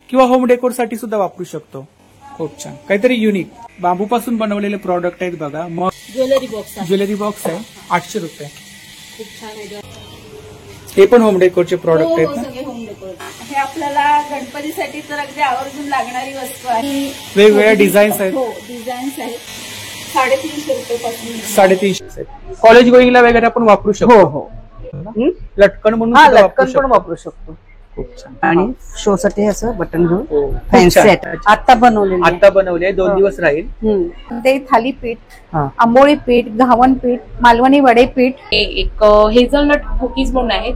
किंवा home decor साठी सुद्धा वापरू शकतो। खूप छान, काहीतरी युनिक बांबूपासून बनवलेले प्रॉडक्ट आहेत बघा। मग ज्वेलरी बॉक्स आहे 800 रुपये। खूप छान आहे। हे पण होम डेकोरचे प्रॉडक्ट आहेत ना? सगळे होम डेकोर। हे आपल्याला गणपतीसाठी तर अगदी आवर्जून लागणारी वस्तू आहे। वेगवेगळ्या डिझाईन्स आहेत। हो, डिझाईन्स आहेत। 350 रुपयापासून 350 कॉलेज गोईंगला वगैरे आपण वापरू शकतो। हो, लटकन म्हणून लटकन पण वापरू शकतो। खूप छान। आणि शो साठी असं बटन घेऊन फॅन्सी सेट आता बनवले 2 दिवस राहील। ते थालीपीठ, आंबोळी पीठ, घावन पीठ, मालवणी वडे पीठ, एक हेझलनट कुकीज म्हणून आहेत।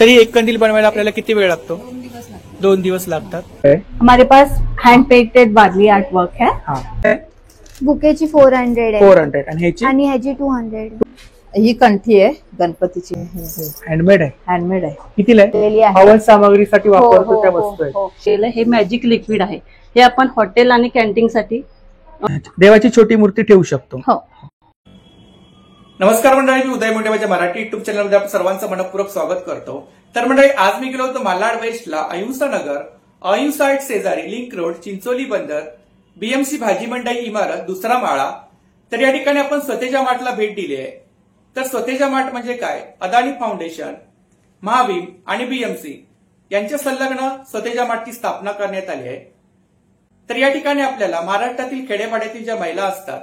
तरी एक कंदील बनवायला आपल्याला किती वेळ लागतो? 2 दिवस लागतात। हमारे pass hand painted barley art work है। बुकेची 400 आहे 400 आणि ह्याची 200। ही कंठी आहे गणपतीची, हँडमेड आहे। हँडमेड आहे। कितीला आहे? हवन सामग्रीसाठी वापरतो त्या वस्तू आहेत। हे मॅजिक लिक्विड आहे। हे आपण हॉटेल आणि कॅन्टीन साठी देवाची छोटी मूर्ती ठेवू शकतो। हो। नमस्कार मंडळी, मी उदय मुंडे माझ्या मराठी युट्यूब चॅनलमध्ये आपण सर्वांचं मनपूर्वक स्वागत करतो। तर मंडळी, आज मी गेलो होतो मालाड वेस्टला अहिंसा नगर, अहिंसा आर्ट शेजारी लिंक रोड, चिंचोली बंदर, बीएमसी भाजी मंडई इमारत, 2रा माळा। तर या ठिकाणी आपण स्वतेजा मार्टला भेट दिली आहे। तर स्वतेजा मार्ट म्हणजे काय? अदानी फाउंडेशन, महावीम आणि बीएमसी यांच्या संलग्न स्वतेजा मार्टची स्थापना करण्यात आली आहे। तर या ठिकाणी आपल्याला महाराष्ट्रातील खेडेपाड्यातील ज्या महिला असतात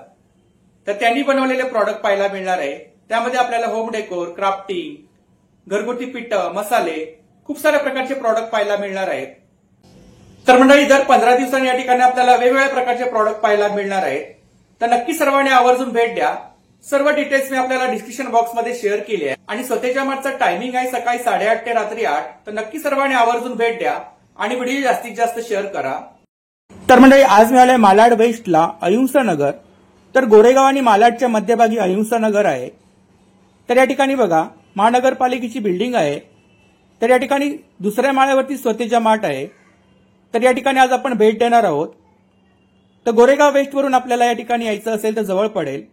तर त्यांनी बनवलेले प्रॉडक्ट पाहायला मिळणार आहे। त्यामध्ये आपल्याला होम डेकोर, क्राफ्टिंग, घरगुती पीठ, मसाले, खूप साऱ्या प्रकारचे प्रॉडक्ट पाहायला मिळणार आहेत। तर मंडळी, दर 15 दिवसांनी या ठिकाणी आपल्याला वेगवेगळ्या प्रकारचे प्रॉडक्ट पाहायला मिळणार आहेत। तर नक्की सर्वांनी आवर्जून भेट द्या। सर्व डिटेल्स मी आपल्याला डिस्क्रिप्शन बॉक्समध्ये शेअर केली आहे। आणि स्वतेजा मार्टचा टायमिंग आहे सकाळी 8:30 ते रात्री 8। तर नक्की सर्वांनी आवर्जून भेट द्या आणि व्हिडिओ जास्तीत जास्त शेअर करा। तर मंडळी, आज मी आलोय मालाड वेस्टला अहिंसा नगर। तर गोरेगाव आणि मालाडच्या मध्यभागी अहिंसा नगर आहे। तर या ठिकाणी बघा, महानगरपालिकेची बिल्डिंग आहे। तर या ठिकाणी 2ऱ्या माळ्यावरती स्वतेजा मार्ट आहे। तर या ठिकाणी आज आपण भेट देणार आहोत। तर गोरेगाव वेस्ट वरून आपल्याला या ठिकाणी यायचं असेल तर जवळ पडेल।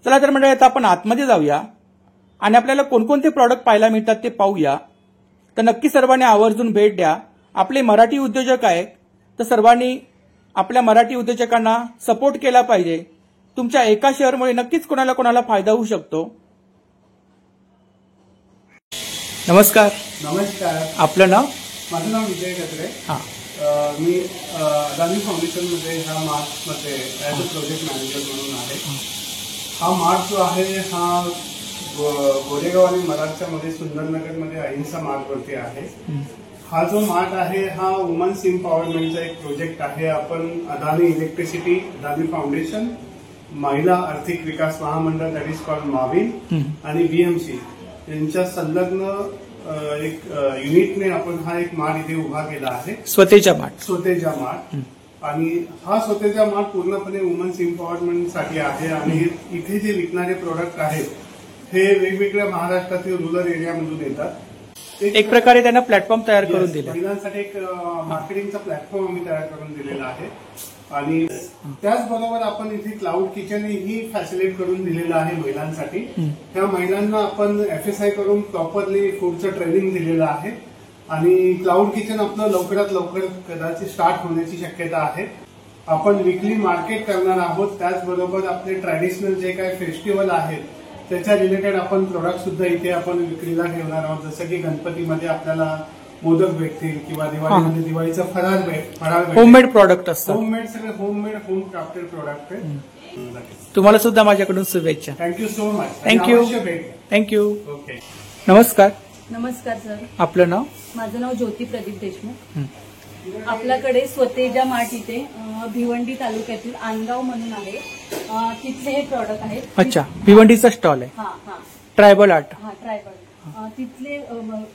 चला तर मंडळी, आता आपण आतमध्ये जाऊया आणि आपल्याला कोणकोणते प्रॉडक्ट पाहायला मिळतात ते पाहूया। तर नक्की सर्वांनी आवर्जून भेट द्या। आपले मराठी उद्योजक आहेत, तर सर्वांनी आपल्या मराठी उद्योजकांना सपोर्ट केला पाहिजे। तुमच्या एका शेअरमुळे नक्कीच कोणाला कोणाला फायदा होऊ शकतो। नमस्कार। नमस्कार, आपलं नाव? माझं नाव विजय गत्रे। मी अदानी फाउंडेशनमध्ये ह्या मार्चमध्ये ॲज अ प्रोजेक्ट मॅनेजर म्हणून आहे। हा मार्च जो आहे हा गोरेगाव आणि मराठच्या मध्ये सुंदरनगरमध्ये अहिंसा मार्टवरती आहे। हा जो मार्ट आहे हा वुमन्स एम्पॉवरमेंटचा एक प्रोजेक्ट आहे। आपण अदानी इलेक्ट्रिसिटी, अदानी फाउंडेशन, महिला आर्थिक विकास महामंडळ दॅट इज कॉल्ड माविन आणि बीएमसी यांच्या संलग्न एक युनिटने आपण हा एक मार्ट इथे उभा केला आहे, स्वतेजा मार्ट। आणि हा स्वतेजा मार्ट पूर्णपणे वुमन्स एम्पॉवरमेंटसाठी आहे। आणि इथे जे विकणारे प्रोडक्ट आहेत हे वेगवेगळ्या महाराष्ट्रातील रूरल एरियामधून येतात। एक प्रकारे त्यांना प्लॅटफॉर्म तयार करून दिला, महिलांसाठी एक मार्केटिंगचा प्लॅटफॉर्म आम्ही तयार करून दिलेला आहे। आणि त्याचबरोबर आपण इथे क्लाउड किचन ही फॅसिलिटी करून दिलेलं आहे महिलांसाठी। त्या महिलांना आपण FSI करून प्रॉपरली फूडचं ट्रेनिंग दिलेलं आहे। आणि क्लाउड किचन आपलं लवकरात लवकर कदाचित स्टार्ट होण्याची शक्यता आहे। आपण विकली मार्केट करणार आहोत। त्याचबरोबर आपले ट्रॅडिशनल जे काही फेस्टिवल आहेत त्याच्या रिलेटेड आपण प्रोडक्ट सुद्धा इथे आपण विक्रीला ठेवणार आहोत। जसं की गणपतीमध्ये आपल्याला मोदक भेटतील किंवा दिवाळीमध्ये दिवाळीचा फराळ भेटेल। होममेड प्रॉडक्ट असतात, होममेड सगळे होममेड होम क्राफ्टेड प्रोडक्ट आहे। तुम्हाला सुद्धा माझ्याकडून शुभेच्छा। Thank you so much. Thank you. Okay, नमस्कार। नमस्कार सर, आपलं नाव? माझं नाव ज्योती प्रदीप देशमुख। आपल्याकडे स्वतेजा मार्ट इथे भिवंडी तालुक्यातील आनगाव म्हणून आहे, तिथले हे प्रॉडक्ट आहेत। अच्छा, भिवंडीचा स्टॉल आहे। Tribal art. ट्रायबल। तिथले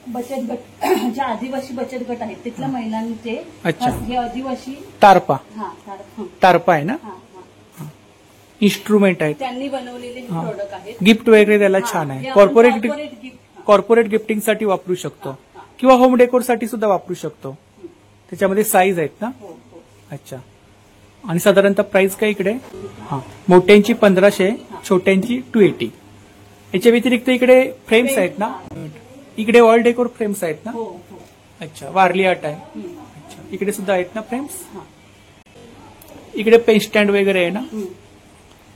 बचत गट जे आदिवासी बचत गट आहेत तिथल्या महिलांचे हे आदिवासी तारपा आहे ना, इन्स्ट्रुमेंट आहेत, त्यांनी बनवलेले प्रोडक्ट आहेत। गिफ्ट वगैरे त्याला छान आहे। कॉर्पोरेट गिफ्टिंगसाठी वापरू शकतो किंवा होम डेकोरसाठी सुद्धा वापरू शकतो। त्याच्यामध्ये साईज आहेत ना? अच्छा। आणि साधारणतः प्राइस काय इकडे? मोठ्यांची 1500, छोट्यांची 280। याच्या व्यतिरिक्त इकडे फ्रेम्स आहेत ना? इकडे वॉल डेकोर फ्रेम्स आहेत ना? अच्छा, वारली आर्ट आहे। इकडे सुद्धा आहेत ना फ्रेम्स. हा. इकडे पेन स्टँड वगैरे आहे ना,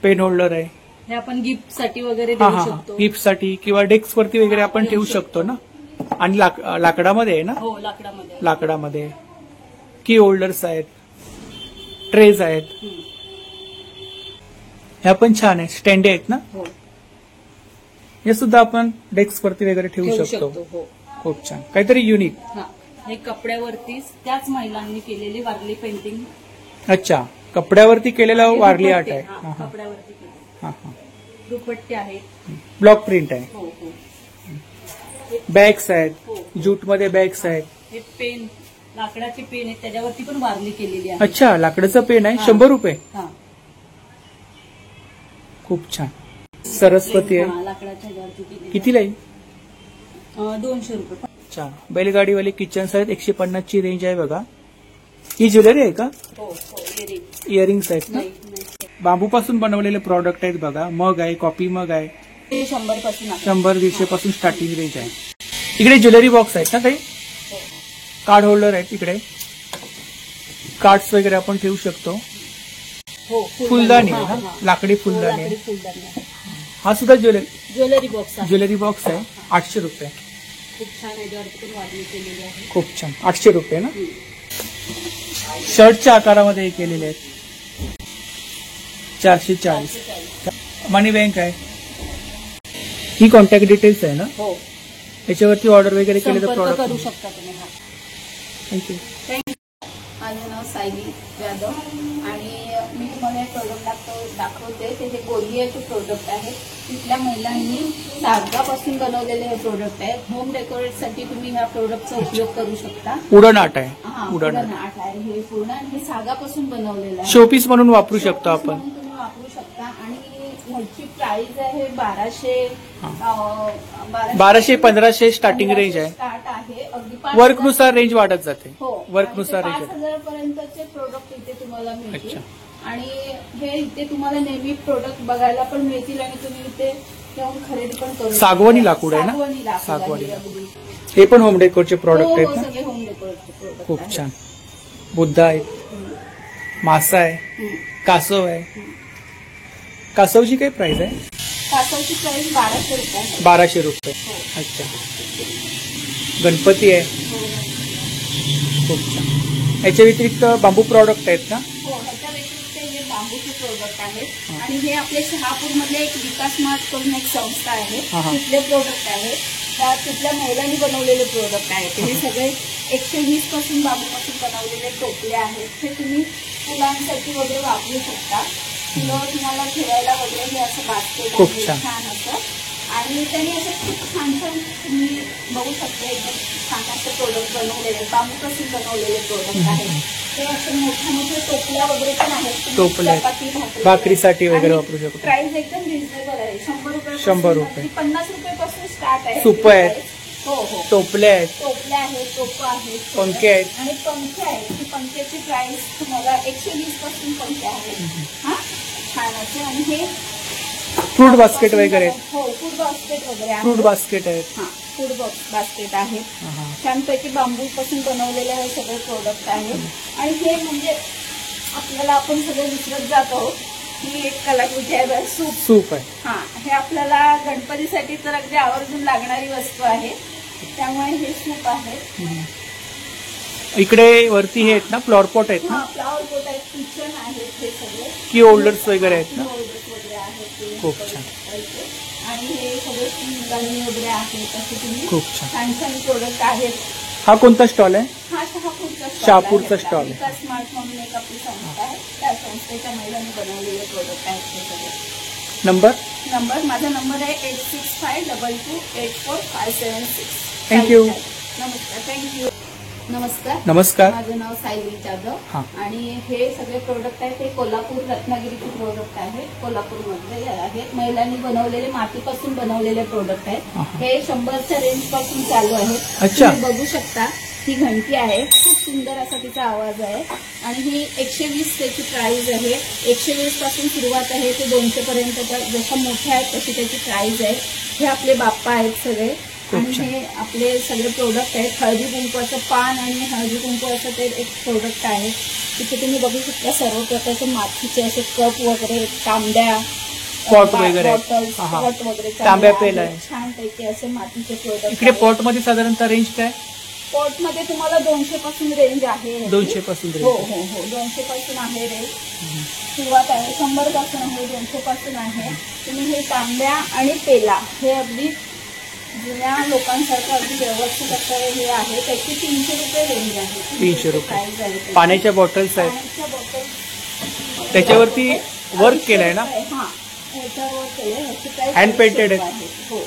पेन होल्डर आहे. हे आपण गिफ्ट साठी वगैरे हा देऊ हा शकतो. गिफ्ट साठी किंवा डेस्क वरती वगैरे आपण ठेवू शकतो ना. आणि लाकडामध्ये आहे ना, हो लाकडामध्ये. लाकडामध्ये की होल्डर्स आहेत, ट्रेज आहेत. ह्या पण छान आहे, स्टँडी आहेत ना. हो हे सुद्धा आपण डेस्क वरती वगैरे ठेवू ठेवू शकतो. शकतो. हो. खूप छान, काहीतरी युनिक. हा. हे कपड्यावरतीच त्याच महिलांनी केलेली वारली पेंटिंग. अच्छा, कपड्यावरती केलेला वारली आर्ट आहे. हा, कपड्यावरती केलेली. हा हा. दुपट्टे आहेत. ब्लॉक प्रिंट आहे. हो हो. बॅग्स आहेत, हो. ज्यूटमध्ये बॅग्स आहेत. हे पेन, लाकडाचे पेन आहेत, त्याच्यावरती पण वारली केलेली आहे. अच्छा, लाकडाचं पेन आहे. हा. 100 रुपये. हा. खूप छान. सरस्वती हा, आहे. लाकडाच्या ह्याच्यावरती केलेली. कितीला आहे? 200 रुपये. अच्छा, बैलगाडीवाले किचन्स आहेत. 150 ची रेंज आहे बघा. ही ज्वेलरी आहे का? हो हो. इयरिंग्स आहेत ना. नाही नाही. बांबूपासून बनवलेले प्रॉडक्ट आहेत बघा. मग आहे, कॉफी मग आहे. ते 100 पासून आहे. 100-150 पासून स्टार्टिंग रेंज आहे. इकडे ज्वेलरी बॉक्स आहेत ना काही. कार्ड होल्डर आहेत इकडे. कार्ड्स वगैरे आपण ठेवू शकतो. हो. फुलदाणी हा, आहे हा. ना, लाकडी फुलदाणी लाकडी आहे. फुलदाणी आहे. हा सुद्धा ज्वेलरी बॉक्स आहे. ज्वेलरी बॉक्स आहे. 800 रुपये. खूप छान आहे, याच्यावरती पण वारली केलेली आहे. खूप छान. 800 रुपये ना. शर्टच्या आकारामध्ये हे केलेले आहेत. 440. मनी बँक आहे. ही कॉन्टॅक्ट डिटेल्स आहे ना. हो. याच्यावरती ऑर्डर वगैरे केले तर संपर्क प्रॉडक्ट. करू शकता तुम्ही. हा. थँक्यू. माझं नाव सायली जाधव आणि मी तुम्हाला एक प्रोडक्ट दाखवते. ते हे गोंदियाचे प्रोडक्ट आहे. तिथल्या महिलांनी सागापासून बनवलेले हे प्रोडक्ट आहे. होम डेकोरेटसाठी तुम्ही ह्या प्रोडक्टचा उपयोग करू शकता. उडण आट आहे. हा, उडण पूर्ण आट आट आहे हे पूर्ण. आणि हे सागापासून बनवलेलं आहे. शोपीस म्हणून वापरू शकतो Showpiece आपण. म्हणून तुम्ही वापरू शकता. आणि ह्याची प्राइस आहे 1200-1500 स्टार्टिंग रेंज आहे. स्टार्ट आहे. अगदी वर्कनुसार रेंज वाढत जाते. हो. वर्कनुसार रेंज आहे. 5,000 पर्यंतचे प्रोडक्ट इथे तुम्हाला मिळतील. अच्छा. आणि हे इथे तुम्हाला नेहमी प्रोडक्ट बघायला पण मिळतील आणि तुम्ही इथे येऊन खरेदी पण करू शकता. सागवानी लाकूड आहे ना. सागवानी लाकूड सागवानी आहे लाकूड. अगदी. हे पण होम डेकोरचे प्रॉडक्ट हो, आहेत हो, ना. सगळे होम डेकोरेटचे प्रोडक्ट खूप छान. बुद्ध आहेत, मासा आहे, कासव आहे. कासवची काय प्राइस आहे? कासवची प्राइस 1200 रुपये आहे. 1200 रुपये. अच्छा. गणपती आहे. खूप छान. याच्या व्यतिरिक्त बांबू प्रॉडक्ट आहेत ना. हो, ह्याच्या व्यतिरिक्त हे बांबूचे प्रोडक्ट आहेत. आणि हे आपले शहापूरमधले एक विकास मार्ट करून एक संस्था आहे. हा, हा. तिथले प्रोडक्ट आहेत. त्या तिथल्या महिलांनी बनवलेले प्रोडक्ट आहेत. हे सगळे 120 पासून बांबूपासून बनवलेले टोपले आहेत. हे तुम्ही फुलांसाठी वगैरे वापरू शकता. फुलं तुम्हाला ठेवायला वगैरे हे असं बास्केट खूप आहे छान. छान असं. आणि त्यांनी असं खूप छान छान तुम्ही बघू शकता. एकदम छान असे प्रोडक्ट बनवलेले बांबूपासून बनवलेले प्रोडक्ट आहेत. ते असे मोठ्या मोठ्या टोपल्या वगैरे पण आहेत. तुम्ही टोपल्या आहेत. चपाती, भाकरीसाठी वगैरे आणि वापरू शकतो. प्राइस एकदम रिझनेबल आहे. 100 रुपये 100 रुपये. 50 रुपयापासून स्टार्ट आहे. सुपं आहेत. हो हो. टोपले आहेत, टोपल्या आहेत, टोपं आहेत, पंखे आहेत. आणि पंखे आहेत. ही पंख्याची प्राइस तुम्हाला 120 पासून पंखे आहेत. हा, छान असे. आणि हे फ्रूट बास्केट वगैरे आहेत. हो, फूड बास्केट वगैरे आहे. फ्रूट बास्केट आहेत. हा, फूड बास्केट आहेत. हा, हा. छानपैकी बांबूपासून बनवलेले हे सगळे प्रोडक्ट आहेत. आणि हे म्हणजे आपल्याला आपण सगळे विसरत जातो. ही एक कलाकृती आहे बरं, सूप आहे. हा, हे आपल्याला गणपतीसाठी तर अगदी आवर्जून लागणारी वस्तू आहे. त्यामुळे हे सूप आहे. इकडे वरती हे आहेत ना, फ्लॉवर पॉट आहेत ना. हा, फ्लावर पोट आहे, किचन आहेत हे सगळे. की होल्डर्स वगैरे आहेत ना. होल्डर्स वगैरे आहेत ते खूप सगळे छान. वापरायचे. आणि हे सगळे फुलदाणी वगैरे आहेत. असे तुम्ही खूप छान. छान छान प्रोडक्ट आहेत. हा कोणता स्टॉल आहे? हा शहापूरचा स्टॉल शहापूरचा आहे. स्टॉल आहे. विकास स्मार्ट म्हणून एक आपली संस्था आहे. त्या संस्थेच्या महिलांनी बनवलेले प्रोडक्ट आहेत हे सगळे. नंबर माझा नंबर आहे 8652284576. Thank you. नमस्कार. थँक्यू. नमस्कार. नमस्कार. माझं नाव सायली जाधव. हा. आणि हे सगळे प्रोडक्ट आहेत ते कोल्हापूर रत्नागिरीचे प्रोडक्ट आहेत. कोल्हापूरमधले आहेत. महिलांनी बनवलेले मातीपासून बनवलेले प्रोडक्ट आहेत. हे 100च्या रेंज पासून चालू आहेत. अच्छा. तुम्ही बघू शकता. ही घंटी आहे. खूप सुंदर असा तिचा आवाज आहे. आणि ही 120 त्याची प्राइस आहे. 120 पासून सुरुवात आहे ते 200 पर्यंत. जशा मोठ्या आहेत तशी त्याची प्राइस आहे. हे आपले बाप्पा आहेत सगळे. आणि हे आपले सगळे प्रोडक्ट आहेत. हळदी कुंकवाचं पान आणि हळदी कुंकवाचं ते एक प्रोडक्ट आहे. तिथे तुम्ही बघू शकता सर्व प्रकारचे मातीचे असे कप वगैरे, तांब्या, पॉट वगैरे, बॉटल्स, पॉट वगैरे, तांब्या पेला आहे. छान पैकी असे मातीचे प्रोडक्ट. इकडे पॉट मध्ये साधारणतः रेंज काय? पॉट मध्ये तुम्हाला 200 पासून रेंज आहे. 200 पासून हो रेंज? हो हो 200 पासून आहे रेंज. सुरुवात आहे 100 पासून आहे, 200 पासून आहे. तुम्ही हे तांब्या आणि पेला हे अगदी जुन्या लोकांसारखं अगदी व्यवस्थित असं हे आहे. त्याची 300 रुपये रेंज आहे. 300 रुपये. प्राइस आहे त्याची. पाण्याच्या बॉटल्स आहेत, पाण्याच्या बॉटल त्याच्यावरती वर्क केलंय ना? हा, ह्याच्यावर केलंय. ह्याची प्राइस Hand painted 100 आहे. हो,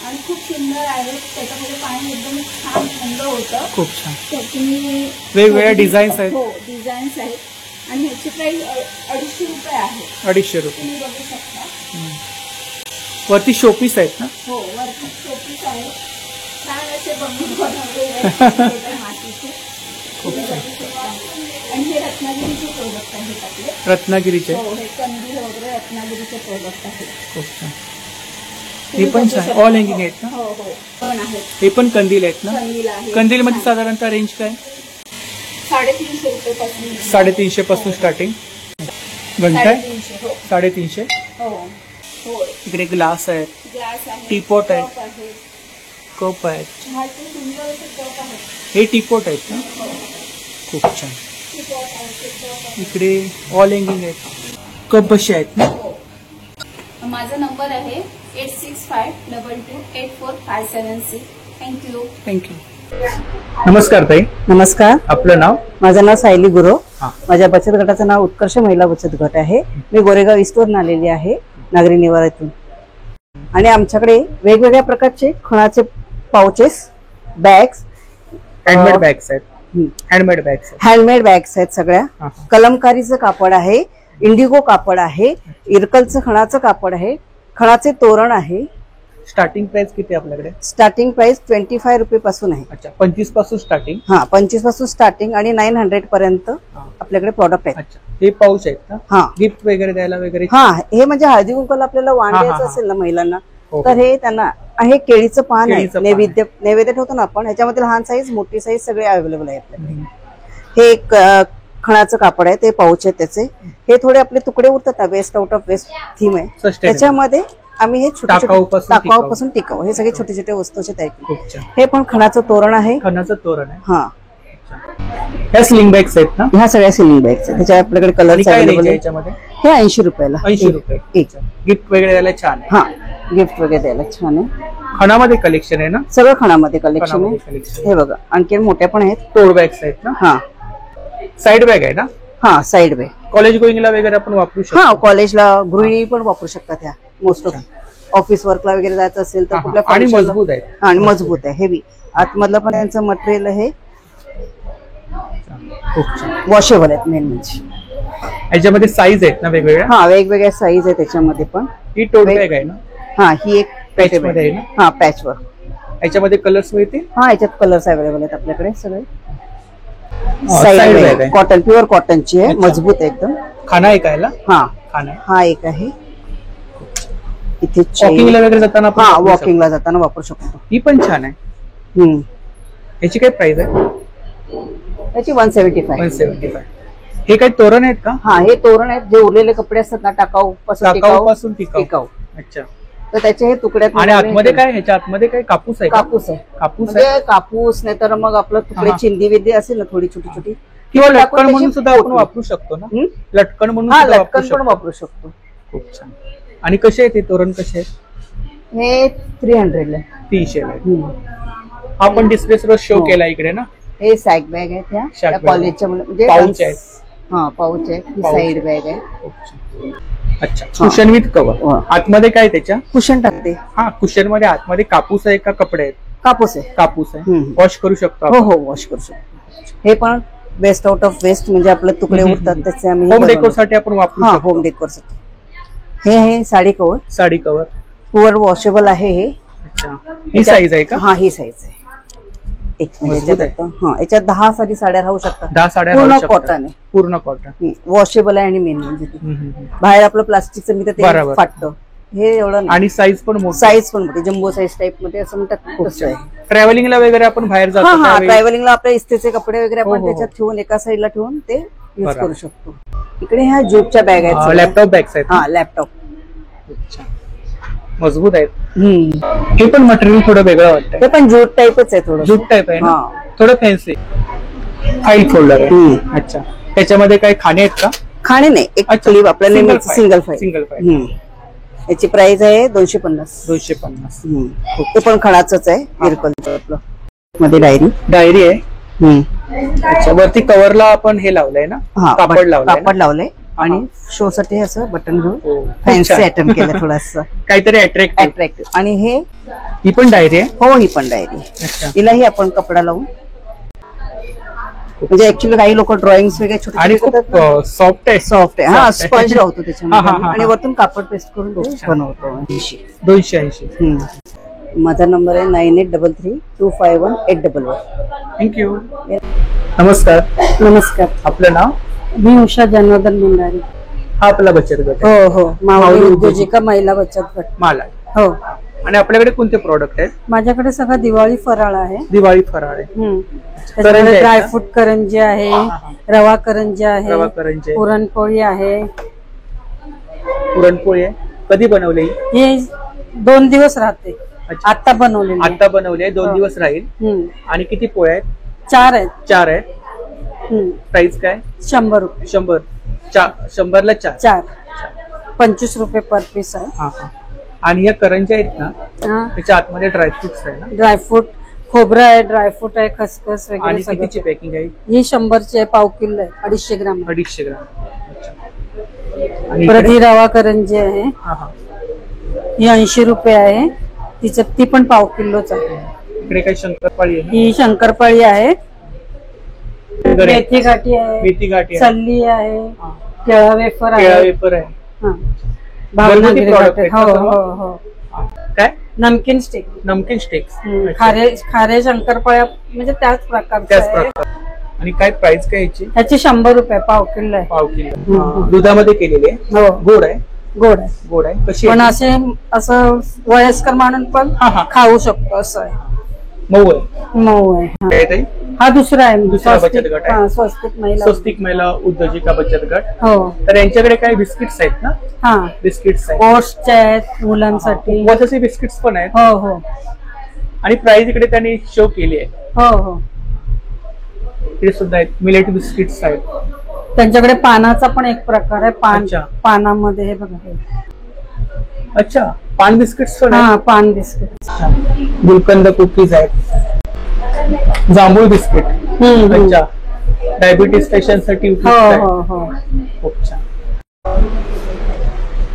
आणि खूप सुंदर आहे. त्याच्यामध्ये पाणी एकदम छान थंड होतं. खूप छान. तर तुम्ही वेगवेगळ्या डिझाईन्स आहेत. हो, डिझाईन्स आहेत. आणि ह्याची प्राइस 250 रुपये आहे. 250 रुपये. तुम्ही बघू शकता. वरती शोपीस आहेत ना? हो, वरती शोपीस आहे. छान असे बनवलेले आहेत मातीचे. तुम्ही बघू शकता. आणि हे रत्नागिरीचे प्रोडक्ट आहेत आपले. रत्नागिरीचे. हो, हे कंदील वगैरे रत्नागिरीचे प्रोडक्ट आहेत. खूप छान. हे पण छान ऑल हँगिंग आहेत ना? हो हो पण आहेत. हे पण कंदील आहेत ना? कंदील आहे. कंदील मध्ये साधारणतः रेंज काय? 350 रुपये पासून. 350 पासून स्टार्टिंग. घंटा 350. हो 350. हो हो. इकडे ग्लास आहेत, ग्लास आहे, टीपॉट आहे. कप आहे. कप आहेत. चहाचे सुंदर असे कप आहेत. हे टीपॉट आहेत ना? खूप छान. टीपॉट आहे, ते कप आहे. इकडे ऑल हँगिंग आहेत. कप बशी आहेत ना? हो. माझा नंबर आहे 8652284576. थँक्यू. थँक्यू. नमस्कार ताई. नमस्कार, आपलं नाव? माझं नाव सायली गुरव. हा. माझ्या बचत गटाचं नाव उत्कर्ष महिला बचत गट आहे. मी गोरेगाव ईस्टवरून आलेली आहे, नागरी निवारातून. आणि आमच्याकडे वेगवेगळ्या प्रकारचे खणाचे पाउचेस, बॅग्स, हँडमेड बॅग्स आहेत. हँडमेड बॅग्स आहेत. हँडमेड बॅग्स आहेत. सगळ्या हा. कलमकारीचं कापड आहे, इंडिगो कापड आहे, इरकलचं खणाचं कापड आहे, खणाचे तोरण आहे. स्टार्टिंग प्राइस किती आहे आपल्याकडे? स्टार्टिंग प्राइस 25 रुपये पासून आहे. अच्छा, 25 पासून स्टार्टिंग. हा, 25 पासून स्टार्टिंग आणि 900 पर्यंत आपल्याकडे प्रॉडक्ट आहेत. अच्छा, हे पाऊच आहेत ना? हा. गिफ्ट वगैरे द्यायला वगैरे? हा, हे म्हणजे हळदी कुंकवाला आपल्याला वाण हा, हा, द्यायचं हा. असेल ना महिलांना, हो. तर हे त्यांना हे केळीचं पान आहे. केळीचं पान नैवेद्य ठेवतो ना आपण, ह्याच्यामध्ये लहान साईज मोठी साईज सगळे अवेलेबल आहे आपल्याकडे. हे एक खणाचं कापड आहे, ते पाऊच आहे त्याचे. हे थोडे आपले तुकडे उरतात ना, waste out of waste theme आहे. Sustainable. त्याच्यामध्ये आम्ही हे छोटे टाकाऊपासून टाकाऊपासून टिकाऊ हे सगळे छोटे छोटे वस्तूचे तयार केले. खूप छान. हे पण खणाचं तोरण आहे. खणाचं तोरण आहे. हा, ह्या स्लिंग बॅग्स आहेत ना? ह्या सगळ्या सिलिंग बॅग्स आहेत. त्याच्या आपल्याकडे आणि कलर काय रेंज अवेलेबल आहे आहे. याच्यामध्ये? हे 80 रुपयाला 80 रुपये. एक. गिफ्ट वगैरे द्यायला छान आहे. हा, गिफ्ट वगैरे द्यायला छान आहे. खणामध्ये कलेक्शन आहे ना? सगळं खणामध्ये कलेक्शन खणामध्ये आहे. collection. हे बघा, आणखी मोठ्या पण आहेत. टोड बॅग्स आहेत ना? हा साईड बॅग आहे ना? हा, साईड बॅग. कॉलेज गोईंगला वगैरे आपण वापरू शकतो. हा, कॉलेजला गृहिणी पण वापरू शकतात. ह्या मोस्ट ऑफ ऑफिस वर्कला वगैरे जायचं असेल तर हा, कुठल्या आणि functionला- मजबूत आहे. हा, आणि मजबूत आहे, हेवी. आतमधलं पण यांचं मटेरियल आहे, खूप छान. वॉशेबल आहेत मेन म्हणजे. याच्यामध्ये साईज आहेत ना वेगवेगळ्या? हा, वेगवेगळ्या साईज आहे त्याच्यामध्ये पण. ही टोड बॅग आहे ना? हा, ही एक Patch मध्ये आहे ना? हा, पॅच वर. याच्यामध्ये कलर्स मिळतील? हा, याच्यात कलर्स अवेलेबल आहेत आपल्याकडे सगळे. side bag साईड आहे. कॉटन, प्युअर कॉटनची आहे, अच्छा. मजबूत आहे एकदम. खाना आहे कायला? हा, खाना आहे. हा एक आहे. इथे वॉकिंगला वगैरे जाताना आपण हा, वापरू शकतो. वॉकिंगला जाताना वापरू शकतो. ही पण छान आहे. हम्म. याची काय प्राइस आहे? त्याची 175. 175. हे काय तोरण आहेत का? हा, हे तोरण आहेत, जे उरलेले कपडे असतात ना, टाकाऊ पासून टाकाऊ पासून टिकाऊ. टिकाऊ. अच्छा. तर त्याचे हे तुकडे आहेत. आणि आतमध्ये काय? ह्याच्या आतमध्ये काय कापूस आहे का? कापूस आहे. कापूस आहे म्हणजे कापूस नाही तर मग आपलं तुकडे हा. चिंदी विंदी असेल ना, थोडी छोटी छोटी, किंवा टाकून लटकन म्हणून त्याची सुद्धा आपण पोटली. वापरू शकतो ना? हम्म? लटकन म्हणून हा, सुद्धा वापरू लटकन पण शकतो. वापरू शकतो. खूप छान. आणि कसे आहेत हे तोरण? कसे आहेत? हे 300 ला आहे. 300 ला आहे. हम्म. आपण डिस्प्ले सर्व शो हो. केला इकडे ना? हे सॅक बॅग आहे, त्या Sack bag. कॉलेजच्या म्हणजे Pouch आहेत. हा, पाऊच आहे. ही Pouch. साईड बॅग आहे. खूप छान. अच्छा, कुशन विथ कव्हर. हा. आतमध्ये काय त्याच्या? कुशन टाकते. हा, कुशन मध्ये आतमध्ये कापूस आहे का कपडे आहेत? कापूस आहे. कापूस आहे. हम्म. वॉश करू शकतो हो आपण? हो, वॉश करू शकतो. हे पण वेस्ट आउट ऑफ वेस्ट म्हणजे आपले तुकडे हम्म, उरतात हम्म. त्याचे आम्ही होम बनवतो. डेकोर साठी आपण वापरू हा, शकतो. होम डेकोर साठी. हे sari cover, sari cover. Pure washable आहे हे. अच्छा, ही साईज आहे का? हा, ही साईज आहे. एक म्हणजे मजबूत आहे. याच्यात हा, याच्यात 10 साडी साड्या राहू शकतात. 10 साड्या पूर्ण राहू शकतात. कॉटन आहे. पूर्ण कॉटन. वॉशेबल आहे आणि मेन म्हणजे ते. हम्म, हम्म, हम्म. बाहेर आपलं प्लास्टिकचं मी तर ते बरोबर. फाटतं. हे एवढं नाही. आणि साईज पण मोठी. साईज पण मोठी, जम्बो साईज टाईप मध्ये असं म्हणतात तसं आहे. ट्रॅव्हलिंगला वगैरे आपण बाहेर जातो हा त्यावेळी- ट्रॅव्हलिंगला आपल्या इस्त्रीचे कपडे वगैरे हो, आपण हो. त्याच्यात ठेवून एका साईडला ठेवून ते युज बरं. करू शकतो. इकडे ह्या ज्यूटच्या बॅग आहेत सगळ्या. लॅपटॉप बॅग्स आहेत. हा लॅपटॉप. अच्छा. मजबूत आहेत. हे पण मटेरियल थोडं वेगळं वाटतंय. ते पण ज्यूट टाईपच आहे थोडं. जूट टाईप आहे ना, हा. थोडं फॅन्सी. फाईल फोल्डर आहे. हम्म. अच्छा. त्याच्यामध्ये काही खाणे आहेत का? खाणे नाही, एक अच्छा. क्लिप आपल्याला Single नेहमीच file. Single file. Single file. याची प्राइस आहे 250. 250. ते पण खणाचंच आहे, इरकलचं आपलं मध्ये डायरी. डायरी आहे. अच्छा. वरती कव्हरला आपण हे लावलंय ना, कापड लावलंय ना? कापड लावलंय आणि शो साठी असं बटन घेऊन हो. फॅन्सी अच्छा. आयटम केलं थोडस काहीतरी अट्रॅक्टिव्ह. अट्रॅक्टिव्ह. आणि हे ही पण डायरी आहे. हो, ही पण डायरी. अच्छा. हिलाही आपण कपडा लावून, म्हणजे ऍक्च्युली काही लोक ड्रॉइंग वगैरे छोटे आणि खूप सॉफ्ट आहे. सॉफ्ट आहे. हा, soft आहे. स्पंज लावतो हा, हा, त्याच्यामध्ये हा. आणि वरतून कापड पेस्ट करून ते खूप छान. बनवतो. 280. माझा नंबर आहे 9833251811. थँक्यू. नमस्कार. नमस्कार, आपलं नाव? मी उषा जनार्दन भंडारी. हा आपला बचत गट आहे. हो, माऊली उद्योजिका महिला बचत गट. माला. हो, आणि आपल्याकडे कोणते प्रोडक्ट आहेत? माझ्याकडे सगळं दिवाळी फराळ आहे. दिवाळी फराळ आहे. त्याच्यामध्ये आहेत का? ड्रायफ्रूट करंजी आहे, रवा करंजी आहे, रवा करंजी आहे. पुरणपोळी आहे. पुरणपोळी आहे. कधी बनवली? हे 2 दिवस राहते. अच्छा. आता बनवलेली आहे. आता बनवली आहे. 2 दिवस राहील. आणि किती पोळ्या आहेत? 4 आहेत. 4 आहेत. प्राइस काय? 100 रुपये. 100. 100ला 4. 4. 25 रुपये पर पीस आहे. हा हा. आणि या करंज्या आहेत ना, हा. त्याच्या आतमध्ये ड्रायफ्रुट्स आहे ना? ड्रायफ्रूट, खोबरं आहे, ड्रायफ्रूट आहे, खसखस वगैरे आणि सगळं. कितीची पॅकिंग आहे? ही 100ची आहे, पाव किलो आहे, 250 ग्राम आहे. 250 ग्राम. अच्छा. आणि परत इकडे- ही रवा करंजी आहे, हा हा. ही 80 रुपये आहे. तिच्यात ती पण पाव किलोच आहे. इकडे काही शंकरपाळी आहे ही शंकरपाळी आहे, ना? मेथी गाठी आहे, मेथी गाठी आहे. सल्ली आहे, हा. केळा वेफर केळा आहे. वेफर आहे. हा. घरगुती भावनगरी product गाठी. आहेत हो का सर्व? हो हो. हा. काय? नमकीन स्टिक, नमकीन स्टिक्स. खारे शंकरपाळ्या म्हणजे त्याच प्रकारचं त्याच आहे. प्रकार. आणि काय प्राइस काय याची? ह्याची 100 रुपये पाव किलो आहे. पाव किलो. हा. दुधामध्ये केलेली आहे. हो, गोड आहे. गोड आहे. गोड आहे. कशी पण आहे? असं वयस्कर माणूस पण हा, हा. खाऊ शकतो असं आहे. मऊ आहे. मऊ आहे. हा. काय ताई? हा दुसरा आहे. दुसरा स्वस्तिक- बचत गट आहे. हा, स्वस्तिक महिला. स्वस्तिक महिला उद्योजिका बचत गट. हो, तर यांच्याकडे काही बिस्किट्स आहेत ना? हा. बिस्किट्स आहेत. ओट्सचे आहेत मुलांसाठी. उपवासाचे बिस्किट्स पण आहेत. हो हो आणि प्राइस इकडे त्यांनी शो केली आहे. हो हो. इकडे सुद्धा आहेत. मिलेट बिस्किट्स आहेत. त्यांच्याकडे पानाचा पण एक प्रकार आहे. अच्छा. पानामध्ये हे बघा हे. अच्छा. पान बिस्किट्स पण हा, आहेत. पान बिस्किट. गुलकंद कुकीज आहेत. जांभूळ बिस्किट. अच्छा. डायबिटीस पेशंटसाठी हो उपयुक्त आहे. हो हो खूप छान.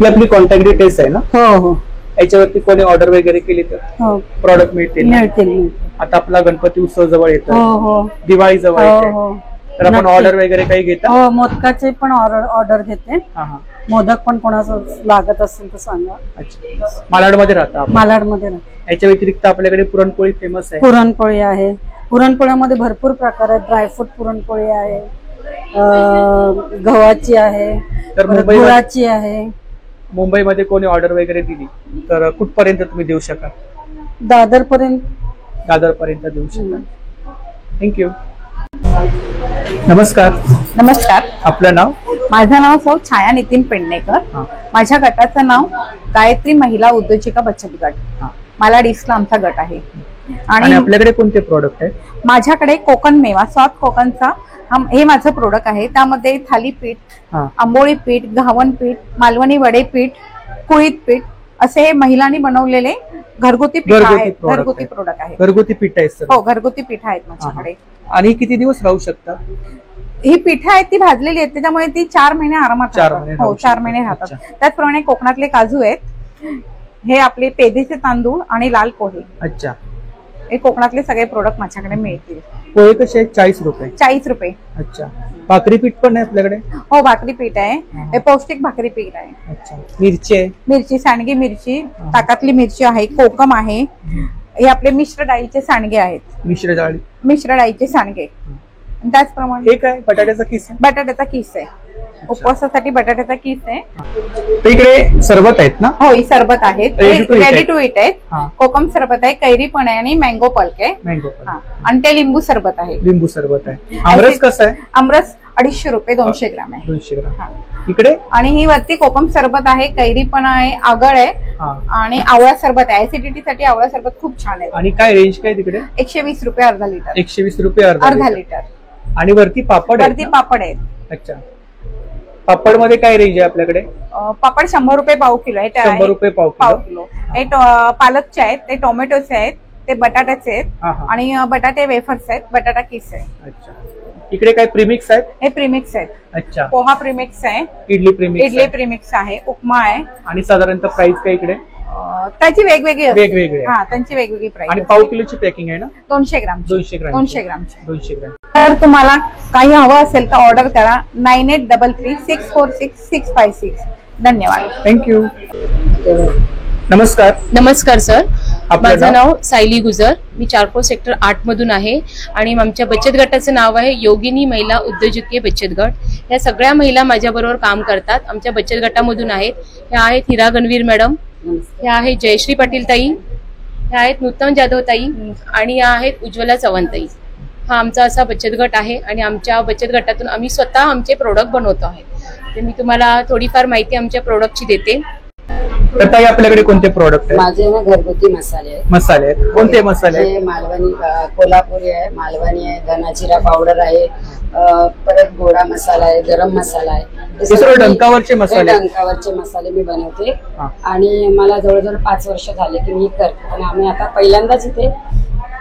ही आपली कॉन्टॅक्ट डिटेल्स आहे ना? हो हो याच्यावरती कोणी ऑर्डर वगैरे केली तर हो. प्रॉडक्ट मिळतील ना? मिळतील. आता आपला गणपती उत्सव जवळ येतो. हो हो दिवाळी जवळ हो येते. हो. तर आपण नक्की. ऑर्डर वगैरे काही घेता? हो, मोदकाचे पण ऑर्डर घेते. हा हा. मोदक पण कोणाचं लागत असेल तर सांगा. अच्छा. मालाडमध्ये राहता आपण. मालाडमध्ये ना. याच्या व्यतिरिक्त आपल्याकडे पुरणपोळी फेमस आहे. पुरणपोळी आहे. पुरणपोळ्यामध्ये भरपूर प्रकार आहेत. ड्रायफ्रूट पुरणपोळी आहे, गव्हाची आहे, तर परत मुंबईमध्ये- गुळाची आहे. मुंबईमध्ये कोणी ऑर्डर वगैरे दिली तर कुठपर्यंत तुम्ही देऊ शकाल? दादर पर्यंत. दादर पर्यंत देऊ शकाल. थँक्यू. नमस्कार. नमस्कार, आपलं नाव? माझं नाव सौ छाया नितीन पेडणेकर. हा. माझ्या गटाचं नाव गायत्री महिला उद्योजिका बचत गट. हा. मला डिस्कला आमचा गट आहे. आणि आणि आपल्याकडे कोणते प्रोडक्ट आहेत? माझ्याकडे कोकण मेवा सॉफ्ट कोकणचा हे माझं प्रोडक्ट आहे. त्यामध्ये थालीपीठ, हा. आंबोळी पीठ, घावन पीठ, मालवणी वडे पीठ, कुळीत पीठ असे महिलांनी बनवलेले घरगुती पीठ घरगुती आहेत. product घरगुती आहे. प्रोडक्ट आहे. घरगुती पीठ आहे सर? हो, घरगुती पीठ आहेत माझ्याकडे. आणि किती दिवस राहू शकतात? ही पीठं आहेत ती भाजलेली आहेत, त्याच्यामुळे ती 4 महिने आरामात 4 राहतात. महिने हो, राहू 4 शकतात. महिने राहतात. अच्छा. त्याचप्रमाणे कोकणातले काजू आहेत, हे आपले पेधीचे तांदूळ आणि लाल पोहे, अच्छा. हे कोकणातले सगळे प्रोडक्ट माझ्याकडे मिळतील. पोहे कसे आहेत? 40 रुपये. 40 रुपये. अच्छा. भाकरी पीठ पण आहे आपल्याकडे? हो, भाकरी पीठ आहे, हे पौष्टिक भाकरी पीठ आहे. अच्छा. मिरची आहे? मिरची, सांडगी मिरची, ताकातली मिरची आहे, कोकम आहे, हे आपले मिश्र डाळीचे सांडगे आहेत, मिश्र डाळी. मिश्र डाळीचे सांडगे. त्याचप्रमाणे हे काय? बटाट्याचा किस आहे? बटाट्याचा किस आहे. उपवासासाठी बटाट्याचा किस आहे. तर इकडे सरबत आहेत ना? हो, ही सरबत आहेत, Ready to eat रेडी आहे. टू इट आहेत. हा. कोकम सरबत आहे, कैरी पण आहे आणि मँगो पल्क आहे. मँगो हा. आणि ते लिंबू सरबत आहे. लिंबू सरबत आहे. आमरस कसं आहे? आमरस 250 रुपये 200 ग्राम आहे. 200 ग्राम. हा. इकडे आणि ही वरती कोकम सरबत आहे, कैरी पण आहे, आगळ आहे हा. आणि आवळा सरबत आहे. ऍसिडिटी साठी आवळा सरबत खूप छान आहे. आणि काय रेंज काय तिकडे? 120 रुपये अर्धा लिटर. 120 रुपये अर्धा लिटर. लिटर. आणि वरती पापड आहेत वरती ना? पापड आहेत. अच्छा. पापड मध्ये काय रेंज आहे आपल्याकडे? पापड 100 रुपये पाव किलो आहे. ते 100 रुपये पाव पाव किलो. किलो. हे पालकचे आहेत, ते टोमॅटोचे आहेत, ते बटाट्याचे आहेत हा, हा. आणि बटाटे वेफर्स आहेत, बटाटा किस आहे. अच्छा. इकडे काय प्रीमिक्स आहेत? हे प्रीमिक्स आहेत. अच्छा. पोहा प्रीमिक्स आहे, इडली प्रीमिक्स इडली प्रीमिक्स आहे, उपमा आहे. आणि साधारणतः प्राइस काय इकडे? त्याची वेगवेगळी असते. वेगवेगळे. हा, त्यांची वेगवेगळी प्राइस. आणि पाव किलोची पॅकिंग आहे ना? 200 ग्राम 200 ग्राम. 200 ग्रामची. 200 ग्राम. तर तुम्हाला काही हवं असेल तर ऑर्डर करा. 9833646656. धन्यवाद. थँक्यू. नमस्कार. नमस्कार सर, आपलं माझं नाव? नाव सायली गुजर. मी चारकोल सेक्टर 8 मधून आहे आणि आमच्या बचत गटाचं नाव आहे योगिनी महिला उद्योजकीय बचत गट. या सगळ्या महिला माझ्याबरोबर काम करतात. आमच्या बचत गटामधून आहेत. ह्या आहेत हिरा गणवीर मॅडम, ह्या आहेत जयश्री पाटील ताई, ह्या आहेत नूतन जाधव ताई आणि ह्या आहेत उज्ज्वला चव्हाण ताई. हा आमचा असा बचत गट आहे आणि आमच्या बचत गटातून आम्ही स्वतः आमचे प्रोडक्ट बनवतो आहे. तर मी तुम्हाला थोडीफार माहिती आमच्या प्रोडक्टची देते. तर ताई आपल्याकडे कोणते प्रोडक्ट आहेत? माझे ना घरगुती मसाले आहेत. मसाले आहेत. कोणते मसाले आहेत? हे मालवणी कोल्हापुरी आहे, मालवणी आहे, धना जिरा पावडर आहे, परत गोडा मसाला आहे, गरम मसाला आहे. हे सर्व सगळे डंकावरचे मसाले आहेत? डंकावरचे मसाले मी बनवते. हा. आणि मला जवळजवळ 5 वर्ष झाले की मी करते. पण आम्ही आता पहिल्यांदाच इथे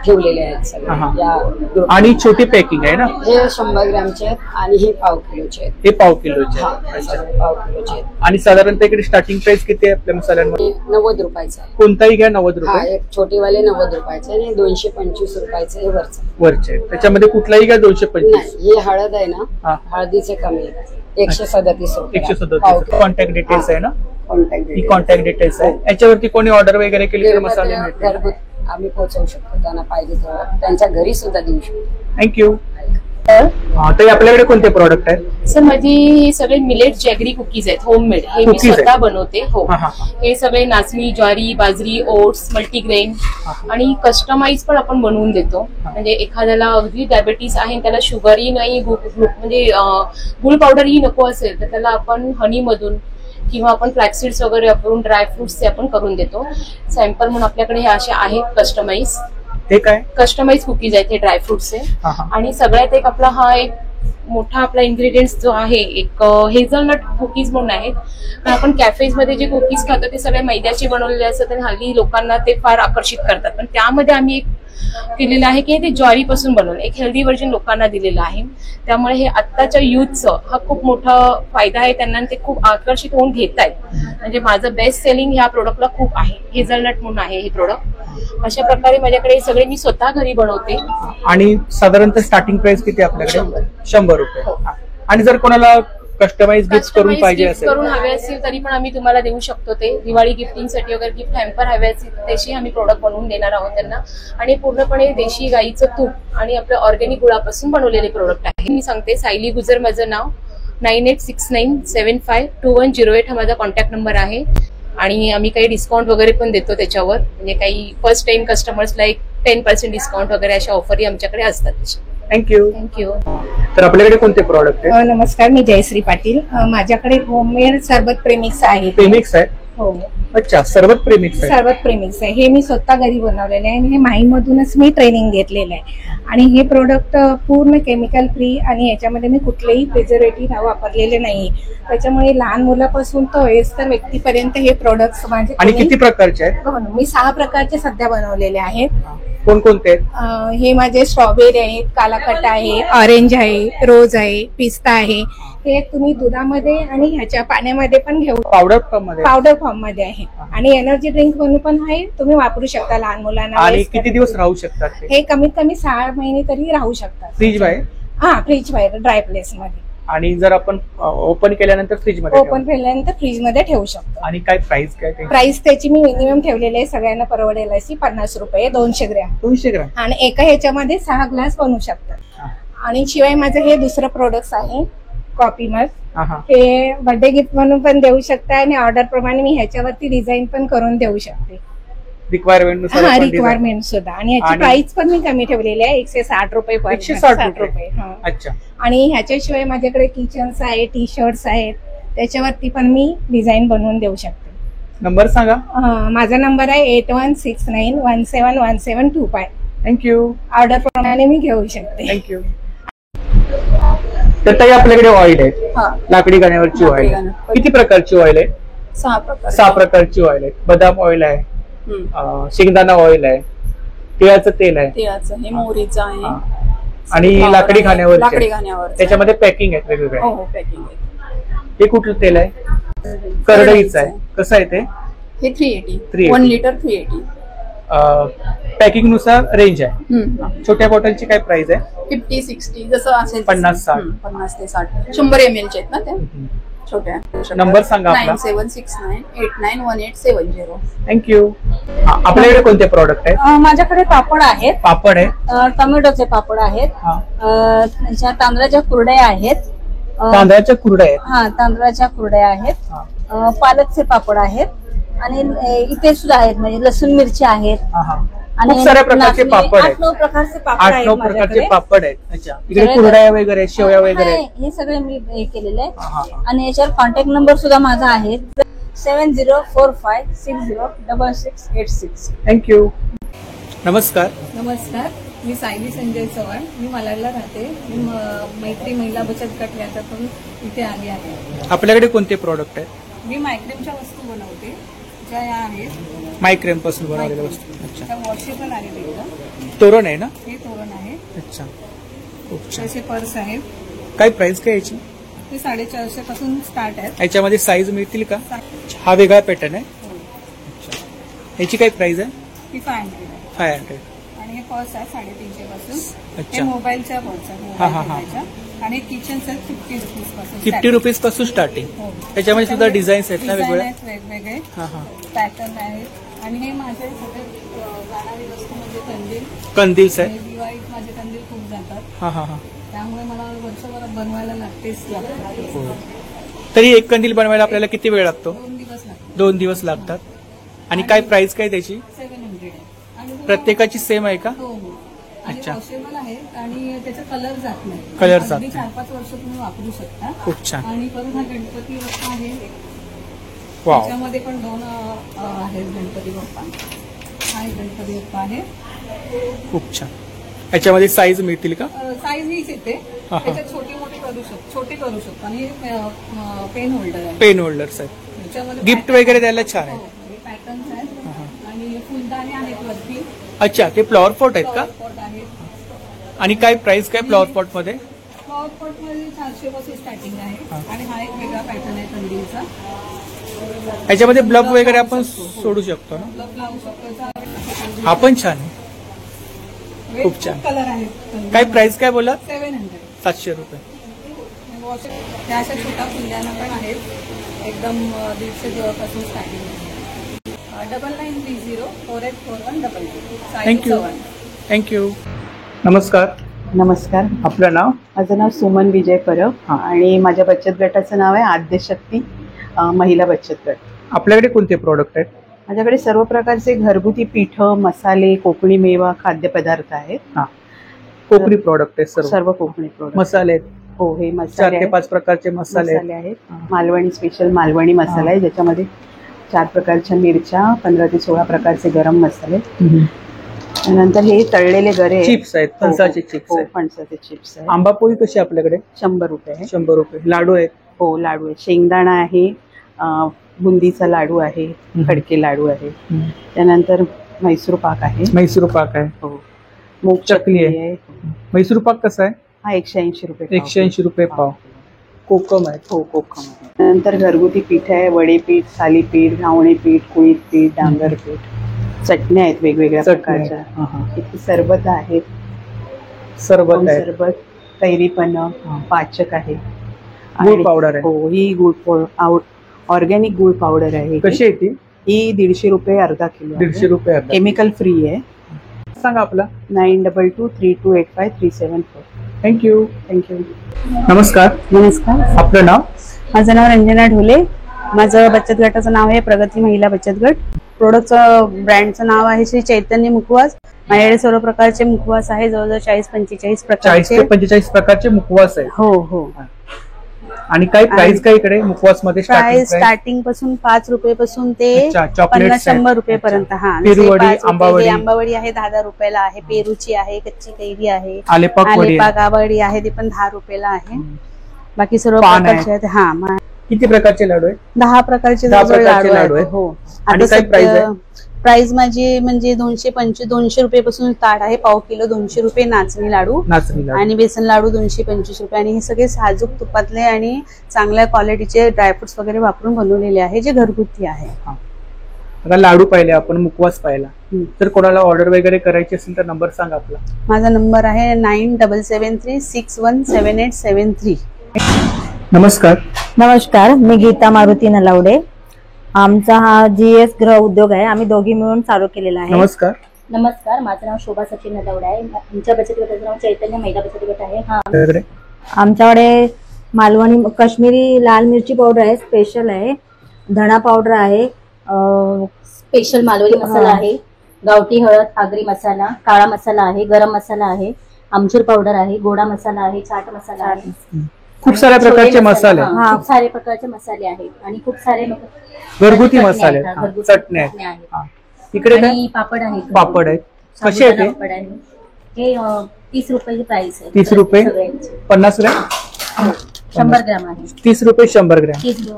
ठेवलेले आहेत सगळे हा. या group. आणि छोटी पॅकिंग आहे ना? हे 100 ग्रामचे आहेत आणि हे पाव किलोचे आहेत. हे पाव किलोचे हा, आहेत. हे अच्छा. सगळे पाव किलोचे आहेत. आणि साधारणतः इकडे स्टार्टिंग प्राइस किती आहे आपल्या मसाल्यांमध्ये? हे 90 रुपयाचं आहे. कोणताही घ्या 90 हा, रुपये. एक छोटीवाले 90 रुपयाचे आणि 225 रुपयाचं हे वरचं. वरचे त्याच्यामध्ये कुठलाही घ्या 225. नाही, ही हळद आहे हा. ना, हळदीचे कमी आहेत. 137 रुपये. 137. कॉन्टॅक्ट डिटेल्स आहे ना? कॉन्टॅक्ट ही कॉन्टॅक्ट डिटेल्स आहे. याच्यावरती कोणी ऑर्डर वगैरे केली तर मसाले मिळतील. घरगुती आम्ही पोहोचवू शकतो. त्यांना पाहिजे तेव्हा त्यांच्या घरी सुद्धा देऊ शकतो. थँक्यू. तर आपल्याकडे कोणते प्रोडक्ट आहेत? सर माझी हे सगळे मिलेट जॅगरी कुकीज आहेत, होममेड. हे मी Cookies आहेत? स्वतः बनवते. हो. हा, हा, हा. हे सगळे नाचणी, ज्वारी, बाजरी, ओट्स, मल्टीग्रेन आणि कस्टमाइज पण आपण बनवून देतो. म्हणजे एखाद्याला अगदी डायबिटीस आहे, त्याला शुगरही नाही, म्हणजे गुळ पावडरही नको असेल तर त्याला आपण हनी मधून किंवा आपण फ्लॅक्सीड्स वगैरे वापरून ड्रायफ्रुट्सचे आपण करून देतो. सॅम्पल म्हणून आपल्याकडे हे असे आहेत कस्टमाइज. ते काय? कस्टमाइज कुकीज आहेत हे ड्रायफ्रुट्सचे. हा, हा. आणि सगळ्यात एक आपला हा एक मोठा आपला इन्ग्रेडियंट्स जो आहे एक हेझलनट कुकीज म्हणून आहेत. कारण आपण कॅफेज मध्ये जे कुकीज खातो ते सगळे मैद्याचे बनवलेले असतात आणि हल्ली लोकांना ते फार आकर्षित करतात. पण त्यामध्ये आम्ही एक केलेलं आहे की ते ज्वारीपासून बनवलं, एक हेल्दी व्हर्जन लोकांना दिलेलं आहे. त्यामुळे हे आत्ताच्या युथचं हा खूप मोठा फायदा आहे त्यांना, ते खूप आकर्षित होऊन घेत आहेत. म्हणजे माझं बेस्ट सेलिंग ह्या प्रोडक्टला खूप आहे. हेझलनट म्हणून आहे हे प्रोडक्ट. अशा प्रकारे माझ्याकडे हे सगळे मी स्वतः घरी बनवते. आणि साधारणतः स्टार्टिंग प्राइस किती आहे आपल्याकडे? 100 रुपये. आणि जर कोणाला कस्टमाइज गिफ्ट करून पाहिजे गिफ्ट असेल करून हवे असतील तरी पण आम्ही तुम्हाला देऊ शकतो. ते दिवाळी गिफ्टिंगसाठी वगैरे गिफ्ट हॅम्पर हवे असतील त्याशी आम्ही प्रोडक्ट बनवून देणार आहोत त्यांना. आणि पूर्णपणे देशी गाईचं तूप आणि आपल्या ऑर्गॅनिक गुळापासून बनवलेले प्रोडक्ट आहे. मी सांगते, सायली गुजर माझं नाव. 9869752108 हा माझा कॉन्टॅक्ट नंबर आहे. आणि आम्ही काही डिस्काउंट वगैरे पण देतो त्याच्यावर. म्हणजे काही फर्स्ट टाइम कस्टमर्सला एक 10% डिस्काउंट वगैरे अशा ऑफरही आमच्याकडे असतात. थँक्यू. थँक्यू. तर आपल्याकडे कोणते प्रोडक्ट आहेत? नमस्कार, मी जयश्री पाटील. माझ्याकडे होममेड सरबत प्रेमिक्स आहे. प्रेमिक्स आहे? हो, अच्छा, सरबत प्रेमिक्स आहे. सरबत प्रेमिक्स आहे. हे मी स्वतः घरी बनवलेले आहे आणि हे माहीमधूनच मी ट्रेनिंग घेतलेलं आहे. आणि हे प्रोडक्ट पूर्ण केमिकल फ्री आणि याच्यामध्ये मी कुठलेही प्रिझर्वेटिव्ह वापरलेले नाही. त्याच्यामुळे लहान मुलापासून तो वयस्कर व्यक्तीपर्यंत हे प्रोडक्ट्स माझे. आणि किती प्रकारचे आहेत? मी 6 प्रकारचे सध्या बनवलेले आहेत. कोणकोणते आहेत? हे माझे स्ट्रॉबेरी आहेत, कालाकट आहे, ऑरेंज आहे, रोज आहे, पिस्ता आहे. हे तुम्ही दुधामध्ये आणि ह्याच्या पाण्यामध्ये पण घेऊ. पावडर फॉर्म मध्ये? पावडर फॉर्म मध्ये आहे. आणि एनर्जी ड्रिंक म्हणून पण आहे, तुम्ही वापरू शकता लहान मुलांना. आणि किती दिवस राहू शकतात ते? हे कमीत कमी 6 महिने तरी राहू शकतात. फ्रीज बाहेर? हा, फ्रीज बाहेर ड्राय प्लेस मध्ये. आणि जर आपण ओपन केल्यानंतर फ्रीज मध्ये ओपन केल्यानंतर फ्रीज मध्ये ठेवू शकतो. आणि काय प्राइस काय? प्राइस त्याची मी मिनिमम ठेवलेली आहे सगळ्यांना परवडेल अशी 50 रुपये 200 ग्रॅम. 200 ग्रॅम. आणि एका ह्याच्यामध्ये 6 ग्लास बनवू शकतात. आणि शिवाय माझं हे दुसरं प्रोडक्ट आहे कॉफी मग. हा हा हे बर्थडे गिफ्ट म्हणून पण देऊ शकता आणि ऑर्डर प्रमाणे मी ह्याच्यावरती डिझाईन पण करून देऊ शकते. रिक्वायरमेंट नुसार हा आपण design- रिक्वायरमेंट सुद्धा. आणि ह्याची आणि- प्राइस पण मी कमी ठेवलेली आहे 160 रुपये पर 160 रुपये. हा. अच्छा. आणि ह्याच्याशिवाय माझ्याकडे किचन्स आहे, टी शर्ट्स आहेत, त्याच्यावरती पण मी डिझाईन बनवून देऊ शकते. नंबर सांगा. माझा नंबर आहे 8169171725. थँक्यू. ऑर्डर प्रमाणे मी घेऊ शकते. थँक्यू. तर ताई आपल्याकडे ऑइल आहे, हा लाकडी गाण्यावरची लाकडी ऑइल. गाण्यावर. किती प्रकारची ऑइल आहे? 6 प्रकार. 6 प्रकारची ऑइल आहे. बदाम ऑइल आहे, शेंगदाणा ऑइल आहे, तिळाचं तेल आहे, तिळाचं हे मोहरीचं आहे हा. आणि लाकडी लाकडी घाण्यावर घाण्यावर त्याच्यामध्ये पॅकिंग आहेत वेगवेगळे. हो पॅकिंग आहे. हे कुठलं तेल आहे? करडईचं आहे. कसं आहे ते? हे 380 380. 1 लिटर 380. पॅकिंग नुसार रेंज आहे. छोट्या बॉटलची काय प्राइस आहे? 50-60 जसं असेल 50-60. 50 ते 60 100 ml चे आहेत ना त्या छोट्या. नंबर सांगा आपला. 9769891870. थँक्यू. आपल्याकडे कोणते प्रॉडक्ट आहेत? माझ्याकडे पापड आहेत, पापड आहे, टोमॅटोचे पापड आहेत, त्याच्या तांदळाच्या कुरड्या आहेत, तांदळाच्या कुरड्या आहेत, हा तांदळाच्या कुरड्या आहेत, पालकचे पापड आहेत आणि इथे सुद्धा आहेत म्हणजे लसूण मिरची आहेत. खूप साऱ्या प्रकारचे पापड आहेत. 8-9 प्रकारचे पापड 8-9 आहेत प्रकारचे माझ्याकडे. पापड आहेत. अच्छा. इकडे कुरड्या वगैरे, शेवया वगैरे आहेत. हे सगळे मी हे केलेले आहे. हा. आणि याच्यावर कॉन्टॅक्ट नंबर सुद्धा माझा आहे 7045606686. थँक्यू. नमस्कार. नमस्कार, मी सायली संजय चव्हाण. मी मालाडला राहते. मी मैत्री महिला बचत गट याच्यातून इथे आली आहे. आपल्याकडे कोणते प्रॉडक्ट आहेत? मी मायक्रीमच्या वस्तू बनवते, ज्या या आहेत मायक्रेम पासून बनवलेल्या वस्तू. अच्छा. त्या वॉशेबल आहेत एकदम. तोरण आहे ना? हे तोरण आहे, अच्छा. खूप छान. तसे पर्स आहेत. काय प्राइस काय याची? ते 450 पासून स्टार्ट आहेत. याच्यामध्ये साईज मिळतील का? हा वेगळा पॅटर्न आहे. अच्छा. याची काय प्राइस आहे? ती 500 आहे. 500. आणि हे पर्स आहे 350 पासून. अच्छा. हे मोबाईलच्या पर्स आहे, हा. मोबाईलच्या. आणि किचन सेट 50 रुपीज पासून. 50 रुपीज पासून स्टार्टिंग. हो. त्याच्यामध्ये सुद्धा डिझाईन्स आहेत ना डिझाईन वेगवेगळे? आहेत वेगवेगळे, हा हा. पॅटर्न आहेत. आणि हे माझे सगळे जाणारी वस्तू म्हणजे कंदील. कंदील्स आहे. हे दिवाळीत माझे कंदील खूप जातात, हा हा हा. त्यामुळे मला वर्षभर बनवायला लागतेच लागतात. तरी एक कंदील बनवायला आपल्याला किती वेळ लागतो? 2 दिवस लागतात. 2 दिवस लागतात. आणि काय प्राइस काय त्याची? 700 आहे. आणि प्रत्येकाची सेम आहे का? हो हो. आणि अच्छा. वॉशेबल आहे आणि त्याचा कलर जात नाही. कलर जात अगदी नाही. 4-5 वर्ष तुम्ही वापरू शकता. खूप छान. आणि परत हा गणपती बाप्पा आहे, वाव. त्याच्यामध्ये पण 2 आहेत गणपती बाप्पा. हा एक गणपती बाप्पा आहे. खूप छान. याच्यामध्ये साईज मिळतील का? साईज हीच येते, हा, हा. त्याच्यात छोटी मोठी करू शकतो, छोटी करू शकतो. आणि पेन होल्डर आहे, पेन होल्डर्स आहेत. त्याच्यामध्ये गिफ्ट pattern- वगैरे द्यायला छान आहे. हो, हे पॅटर्न्स आहेत. हा, हा. आणि फुलदाणे आहेत वरती, अच्छा, ते फ्लॉवर पॉट आहेत का? फ्लॉवर पॉट आहेत. आणि काय प्राइस काय फ्लॉवर पॉट मध्ये? फ्लॉवर पॉट मध्ये 400 पासून स्टार्टिंग आहे. हा. आणि हा एक वेगळा पॅटर्न आहे कंदीलचा. याच्यामध्ये ब्लब वगैरे आपण सोडू शकतो ना? ब्लब लावू शकतो. हा पण छान आहे. खूप छान. कलर आहेत. काय प्राइस काय बोला? 700. 700 रुपये. त्या अशा छोट्या फुल्यांना पण आहेत, एकदम 150 पासून स्टार्टिंग आहे. 9930484122. थँक्यू. थँक्यू. नमस्कार. नमस्कार, आपलं नाव? माझं नाव सुमन विजय परब आणि माझ्या बचत गटाचं नाव आहे आद्यशक्ती महिला बचत गट. आपल्याकडे कोणते प्रॉडक्ट आहेत? माझ्याकडे सर्व प्रकारचे घरगुती पीठ, मसाले, कोकणी मेवा, खाद्यपदार्थ आहेत. कोकणी प्रॉडक्ट आहेत सर्व कोकणी प्रोडक्ट. मसाले आहेत. हो, हे 4 मसाले ते 5 प्रकारचे मसाले आहेत. आहेत. मालवणी स्पेशल मालवणी मसाला आहे, ज्याच्यामध्ये 4 प्रकारच्या मिरच्या, 15 ते 16 प्रकारचे गरम मसाले. त्यानंतर हे तळलेले गरे चिप्स आहेत, फणसाचे चिप्स आहेत. फणसाचे चिप्स आहेत. आंबापोळी कशी आपल्याकडे? 100 रुपये आहे. 100 रुपये. लाडू आहेत. हो, लाडू आहे, शेंगदाणा आहे, बुंदीचा लाडू आहे, खडके लाडू आहे. त्यानंतर म्हैसूर पाक आहे. म्हैसूर पाक आहे. हो, मूग चकली आहे. म्हैसूर पाक कसा आहे? हा 180 रुपये पाव. 180 रुपये पाव. कोकम आहे. हो, कोकम आहे. त्यानंतर घरगुती पीठ आहे, वडेपीठ, थालीपीठ, घावणे पीठ, कुळीत पीठ, डांगर पीठ. चटण्या आहेत वेगवेगळ्या प्रकारच्या. इथे सरबत आहेत, सरबत आहे. सरबत, कैरीपण, पाचक आहे, गुळ पावडर आहे. हो, ही गुळ ऑर्गॅनिक गुळ पावडर आहे. कशी आहे ती? ही 150 रुपये अर्धा किलो. 150 रुपये अर्धा. केमिकल फ्री आहे. सांगा आपला. 9223285374. थँक्यू. थँक्यू. नमस्कार, नमस्कार. आपलं नाव? माझं नाव रंजना ढोले. माझं बचत गटाचं नाव आहे प्रगती महिला बचत गट. प्रोडक्टचं ब्रँडचं नाव आहे श्री चैतन्य मुखवास. माझ्याकडे सर्व प्रकारचे मुखवास आहे, जवळजवळ 40-45 40 प्रकारचे. ते 45 प्रकारचे मुखवास आहेत. हो हो. आणि काय प्राइस काय इकडे मुखवास मध्ये? प्राइस स्टार्टिंग पासून 5 रुपये पासून ते चॉकलेट 50-100 रुपये पर्यंत. हा, पेरूवडी, जसे 5 रुपये आंबावडी. ही आंबावडी आहे 10 रुपयाला आहे. पेरूची आहे, कच्ची कैरी आहे, आलेपाक वडी आहे. आलेपाक आंबावडी आहे, ती पण 10 रुपयाला आहे. बाकी सर्व पान प्रकारचे आहेत. हा, किती प्रकारचे लाडू आहेत? 10 प्रकारचे 10 जवळ प्रकारचे लाडू लाडू आहेत. आहेत. हो. आणि आता काय प्राइस आहे? प्राइस माझी म्हणजे 200 रुपये पासून स्टार्ट आहे. पाव किलो 200 रुपये नाचणी लाडू, नाचणी लाडू. आणि बेसन लाडू 225 रुपये. आणि हे सगळे साजूक तुपातले आणि चांगल्या क्वालिटीचे ड्रायफ्रुट्स वगैरे वापरून बनवलेले आहे, जे घरगुती आहे. आता लाडू पाहिले आपण, मुखवास पाहिला. तर कोणाला ऑर्डर वगैरे करायची असेल तर नंबर सांग आपला. माझा नंबर आहे 9773617873. नमस्कार. नमस्कार, मी गीता मारुती नलावडे. आमचा हा GS गृह उद्योग आहे, आम्ही दोघी मिळून चालू केलेला आहे. नमस्कार. नमस्कार, माझं नाव शोभा सचिन नलावडे आहे. आमच्या बचत गटाचं नाव चैतन्य महिला बचत गट आहे. हा, आमच्याकडे मालवणी काश्मीरी लाल मिरची पावडर आहे, स्पेशल आहे. धणा पावडर आहे, स्पेशल मालवणी मसाला आहे, गावठी हळद, आगरी मसाला, काळा मसाला आहे, गरम मसाला आहे, आमचूर पावडर आहे, गोडा मसाला आहे, चाट मसाला आहे. खूप साऱ्या प्रकारचे मसाले. खूप सारे प्रकारचे मसाले आहेत आणि खूप सारे घरगुती मसाले, चटण्या आहेत. इकडे काय? पापड आहेत. पापड आहेत. कसे आहेत पापड आहे. हे 30 रुपयाची प्राइस आहे. 30 रुपये, 50 ग्रॅम, 100 ग्रॅम आहे. 30 रुपये 100 ग्रॅम. 30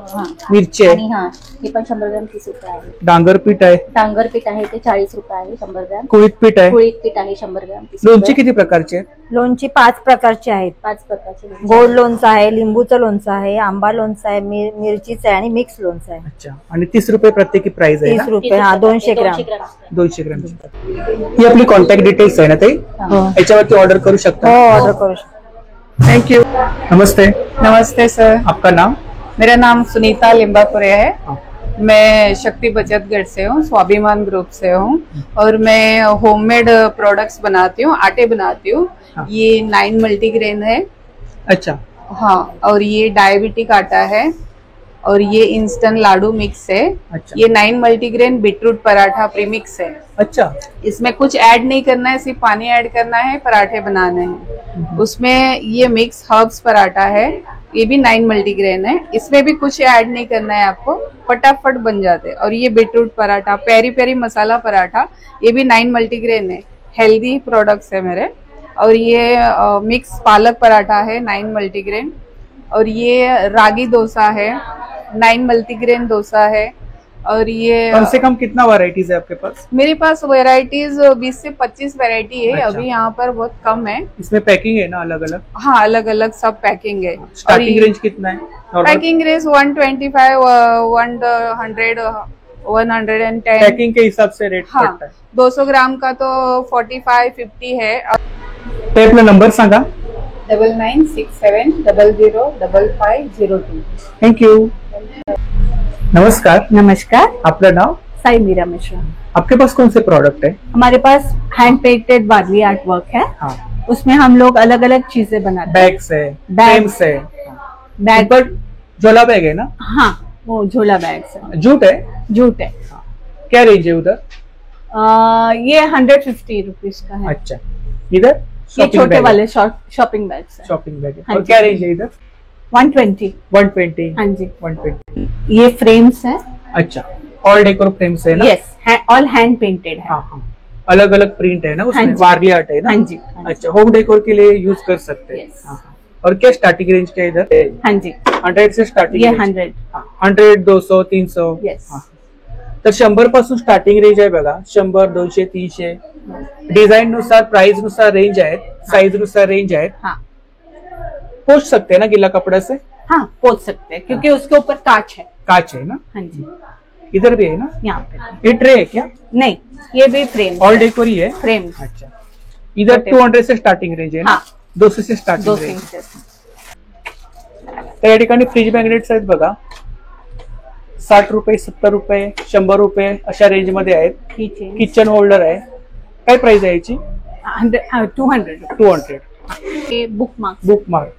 मिरची आणि आहे, हा, हे पण 100 ग्रॅम 30 रुपये आहे. डांगर पीठ आहे, डांगर पीठ आहे, ते 40 रुपये आहे 100 ग्रॅम. कुळीत पीठ आहे, कुळीत पीठ आहे 100 ग्रॅम 30 लोणचे रुपये. किती प्रकारचे आहेत? लोणची 5 प्रकारचे आहेत. 5 प्रकारचे लोणचे. गोड लोणचं आहे, लिंबूचं लोणचं आहे, आंबा लोणचं आहे, मिरचीचं आहे आणि मिक्स लोणचं आहे. अच्छा. आणि 30 रुपये प्रत्येकी प्राइस आहे 30 रुपये. हा, 200 ग्रॅम. 200 ग्रॅम. ही आपली कॉन्टॅक्ट डिटेल्स आहे ना ताई? याच्यावरती ऑर्डर करू शकता. हो, ऑर्डर करू शकता. Thank you. Namaste. Namaste sir, आपका नाम? मेरा नाम सुनीता लिम्बापुरे है. मैं शक्ति बचत गट से हूँ, स्वाभिमान ग्रुप से हूँ, और मैं होममेड प्रोडक्ट्स बनाती हूँ, आटे बनाती हूँ. ये 9 मल्टीग्रेन है. अच्छा. हाँ, और ये डायबिटिक आटा है, और ये इंस्टेंट लाडू मिक्स है. अच्छा. ये 9 मल्टीग्रेन बीटरूट पराठा प्रीमिक्स है. अच्छा. इसमें कुछ ऐड नहीं करना है, सिर्फ पानी ऐड करना है, पराठे बनाने हैं. उसमें ये मिक्स हर्ब्स पराठा है, ये भी 9 मल्टीग्रेन है. इसमें भी कुछ ऐड नहीं करना है आपको, फटाफट बन जाते हैं. और ये बीटरूट पराठा, पेरी पेरी मसाला पराठा, ये भी 9 मल्टीग्रेन है. हेल्दी प्रोडक्ट्स है मेरे. और ये मिक्स पालक पराठा है 9 मल्टीग्रेन. और ये रागी डोसा है, 9 मल्टीग्रेन डोसा है. और ये कम से कम कितना वैरायटीज है आपके पास? मेरे पास वैरायटीज 20 से 25 वैरायटी है. अच्छा. अभी यहाँ पर बहुत कम है. इसमें पैकिंग है ना अलग अलग? हाँ, अलग अलग सब पैकिंग है. स्टार्टिंग रेंज कितना है? Packing range 125, 100, 110. पैकिंग के हिसाब से रेट हाँ, पड़ता है. 200 ग्राम का तो 45-50 है. ते आपला नंबर सांगा. 9967005502. Thank you. नमस्कार. नमस्कार, आपलं नाव? साई मीरा मिश्रा. आपके पास कौन से प्रोडक्ट है? हमारे pass hand painted barley art work है. हाँ. उसमें हम लोग अलग अलग चीजें बनाते हैं. बैग्स है, फ्रेम्स है, बैग, ऊपर झोला बैग है ना? हाँ, वो झोला बैग्स है. जूट है? जूट है. क्या रेंज है उधर? ये 150 रुपीज का है. अच्छा. इधर ये छोटे वाले शॉपिंग बैग्स है. शॉपिंग बैग है. हाँ और जी. क्या रेंज है इधर? 120. 120. हाँ जी. 120. ये फ्रेम्स है. अच्छा. ऑल डेकोर फ्रेम्स है ना? यस, ऑल हैंड पेंटेड है. हाँ हाँ. अलग अलग प्रिंट है ना उसमें? हाँ जी. वारली आर्ट है ना? हाँ जी. अच्छा. होम डेकोर के लिए यूज कर सकते हैं. Yes. हाँ, हाँ. और क्या स्टार्टिंग रेंज क्या है इधर? हाँ जी. 100 से स्टार्टिंग ये रेंज? 100. 100, 200, 300. Yes. हाँ. तर 100 पासून स्टार्टिंग रेंज आहे बघा. 100, 200, 300. डिझाईन नुसार, प्राइस नुसार रेंज आहेत, साइज नुसार रेंज आहेत. हाँ. पोच सकते हैं ना गीला कपड़ा से? हाँ, पोंछ सकते हैं क्योंकि उसके ऊपर कांच है. कांच है ना? हाँ जी. इधर भी है ना? यहाँ पे ये ट्रे है क्या? नहीं, ये भी फ्रेम. ऑल डेकोर ही है? फ्रेम. अच्छा. इधर 200 से स्टार्टिंग रेंज है ना? हाँ. 200 से स्टार्टिंग 200 रेंज. इंचेस. तर या ठिकाणी फ्रीज मॅग्नेट्स आहेत बघा. 60 रुपये, 70 रुपये, 100 रुपये अशा रेंज मध्ये आहेत. किचन होल्डर आहे. काय प्राइस आहे याची? 200. 200. ये book mark book mark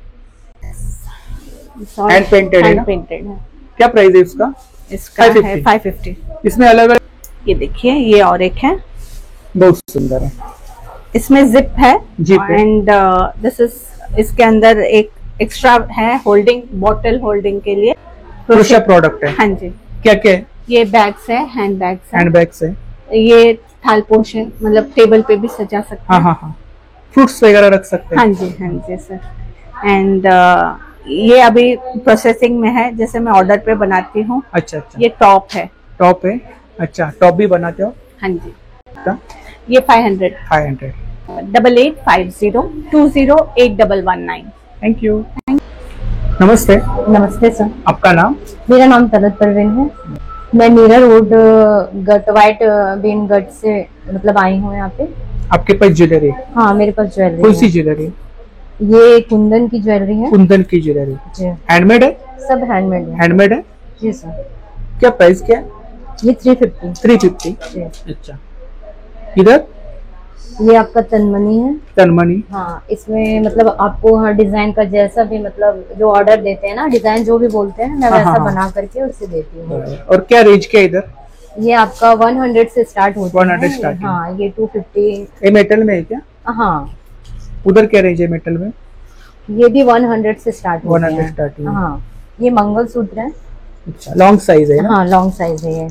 hand painted है ना? पेंटेड है। क्या प्राइस है उसका? इसका है 550। इसमें अलग अलग ये देखिए, ये और एक है, बहुत सुंदर है। इसमें जिप है जिप है। एंड दिस इज, इसके अंदर एक एक्स्ट्रा है होल्डिंग, बॉटल होल्डिंग के लिए क्रोशा प्रोडक्ट है। हाँ जी। क्या क्या है? ये बैग्स है, हैंड बैग्स है, हैंड बैग्स है। ये थाल पोर्शन, मतलब टेबल पे भी सजा सकते हाँ हैं। हाँ हाँ, फ्रूट्स वगैरह रख सकते हैं। हाँ जी, हाँ जी सर। एंड ये अभी प्रोसेसिंग में है, जैसे मैं ऑर्डर पे बनाती हूँ। अच्छा अच्छा, ये टॉप है। टॉप है। अच्छा, टॉप भी बनाते हो? हाँ जी। कितना? ये 500 500। 8850208119। Thank you. Namaste. Namaste sir, आपका नाम? मेरा नाम तलत परवीन है। मैं मीरा रोड गट वाइट बीन गट से मतलब आई हूँ यहाँ पे। आपके पास ज्वेलरी? हाँ, मेरे पास ज्वेलरी कौन है। सी ज्वेलरी? ये कुंदन की ज्वेलरी है। कुंदन की ज्वेलरी। जी, हैंडमेड है? सब हैंडमेड है। हैंडमेड है। जी सर। क्या प्राइस क्या है? ये 350। 350। जी। अच्छा, इधर ये आपका तनमनी है। तनमनी। हाँ, इसमें मतलब आपको हर डिजाइन का जैसा भी, मतलब जो ऑर्डर देते हैं ना, डिजाइन जो भी बोलते हैं, मैं हाँ, वैसा हाँ, बना करके उससे देती हूँ। और क्या रेंज क्या है इधर? ये आपका 100 से स्टार्ट होता 100 है। starting। हाँ, ये 250। ये मेटल में है क्या? हाँ, उधर क्या रेंज है मेटल में? ये भी 100 से स्टार्ट होता 100 है। starting है। हाँ, ये मंगलसूत्र है। अच्छा, लॉन्ग साइज है ना? हाँ, लॉन्ग साइज है ये।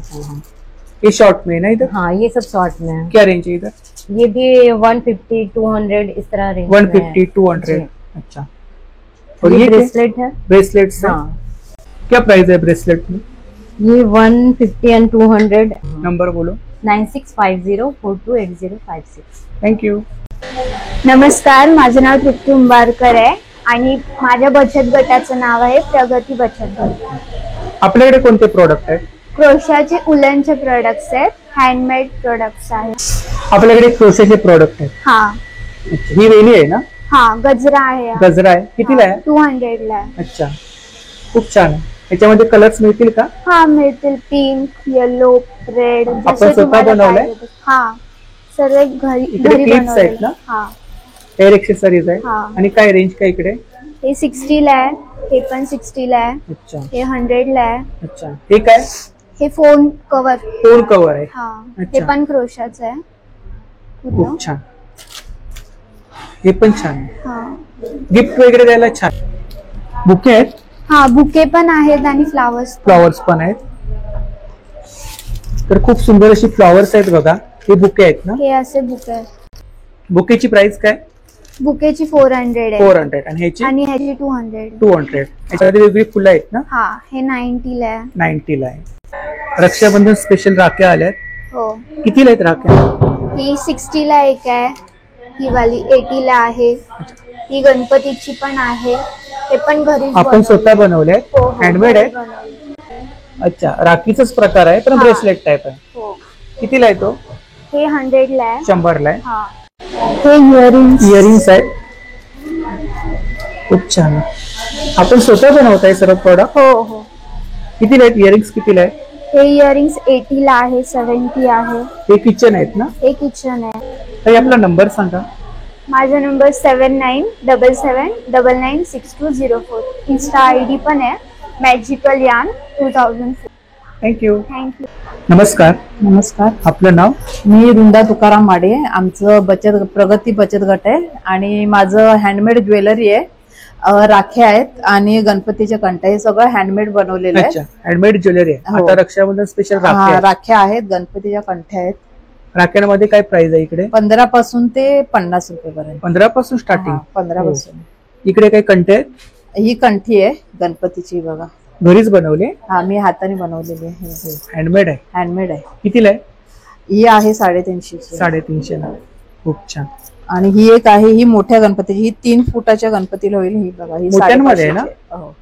ये शॉर्ट में है ना इधर? हाँ, ये सब शॉर्ट में है। क्या रेंज है इधर? ये भी 150 200 इस तरह रेंज में है। 150 200। जी। अच्छा, और ये ये ब्रेसलेट है। ब्रेसलेट है? हाँ, क्या प्राइस है ब्रेसलेट में? ये 150 एंड 200। नंबर बोलो। 9650428056। Thank you. नमस्कार, माझं नाव तृप्ती उंबारकर आहे आणि माझ्या बचत गटाचं नाव आहे प्रगती बचत गट। आपल्याकडे कोणते प्रोडक्ट आहेत? क्रोशाचे उलनचे प्रोडक्ट्स आहेत, हँडमेड प्रोडक्ट्स आहेत। आपल्याकडे क्रोशेचे प्रोडक्ट आहेत। हा अच्छा, ही वेली आहे ना? हा, गजरा आहे हा। गजरा आहे, कितीला आहे? 200 ला आहे। अच्छा, खूप छान आहे। याच्यामध्ये कलर्स मिळतील का? हा, मिळतील। पिंक, येलो, रेड, आपण जसे स्वतः तुम्हाला बनवलंय? पाहिजे तसं। हा, सर्व घरी इकडे घरी clips आहेत बनवलेलं। ना? हा, हेअर एक्सेसरीज आहे। हा। आणि काय रेंज काय इकडे? हे 60 ला आहे, हे पण 60 ला आहे, अच्छा हे 100 ला आहे। अच्छा, हे काय? हे फोन कव्हर। फोन कव्हर आहे। हा, हे अच्छा, पण क्रोशाचं आहे पूर्ण। खूप छान। हे पण छान आहे, हा गिफ्ट वगैरे द्यायला छान। बुके आहेत? हा, बुके पण आहेत आणि फ्लावर्स फ्लॉवर्स पण आहेत। तर खूप सुंदर अशी फ्लॉवर्स आहेत बघा, हे बुके आहेत ना? हे असे बुके आहेत। बुकेची प्राइस काय? बुकेची 400 आहे 400 आणि ह्याची आणि ह्याची 200। 200। याच्यामध्ये वेगळी फुलं आहेत ना? हा, हे 90 ला आहे। 90 ला आहे। रक्षाबंधन स्पेशल राख्या आल्यात। हो, कितीला आहेत राख्या? ही 60 ला एक आहे, ही वाली 80 ला आहे, ही गणपतीची पण आहे। हे पण घरीच आपण स्वतः बनवले आहेत? हो, हँडमेड आहे? घरी बनवले। अच्छा, राखीचाच प्रकार आहे पण हा। ब्रेसलेट टाइप आहे। हो, कितीला आहे तो? हे 100 ला आहे। 100 ला आहे। हा, हे इयरिंग्स इयरिंग्स आहेत, खूप छान आहे। आपण स्वतः बनवताय सर्व प्रोडक्ट? हो हो। कितीला आहेत इयरिंग्स? कितीला आहे? हे इयरिंग्स 80 ला आहे, 70 आहे। हे किचन आहेत ना? हे किचन आहे। ताई आपला नंबर सांगा। माझा नंबर 7977996204। इन्स्टा आयडी पण आहे, मॅजिकल यान 2004। थँक्यू। थँक्यू। नमस्कार। नमस्कार, आपलं नाव? मी वृंदा तुकाराम माडे। आमचं प्रगती बचत गट आहे आणि माझं हँडमेड ज्वेलरी आहे, राख्या आहेत आणि गणपतीचे कंठ, हे सगळं हँडमेड बनवलेलं आहे। अच्छा, हँडमेड ज्वेलरी आहे। हो। आता रक्षाबंधन स्पेशल राख्या हा, आहेत। राख्या आहेत, गणपतीच्या कंठ्या आहेत। राख्यांमध्ये काय प्राइस आहे इकडे? 15 पासून ते 50 रुपयेपर्यंत। 15 पासून स्टार्टिंग? 15 पासून। इकडे काही कंटे आहेत? ही कंठी आहे गणपतीची बघा, घरीच बनवले? हा, मी हाताने बनवलेली आहे। हँडमेड आहे? हँडमेड आहे। कितीला आहे? ही आहे 350 ची। 350 ला। खूप छान। आणि ही एक आहे, ही मोठ्या गणपतीची, ही 3 फुटाच्या गणपतीला होईल। ही बघा, ही मोत्यांमध्ये आहे ना? 550 ची आहे। हो,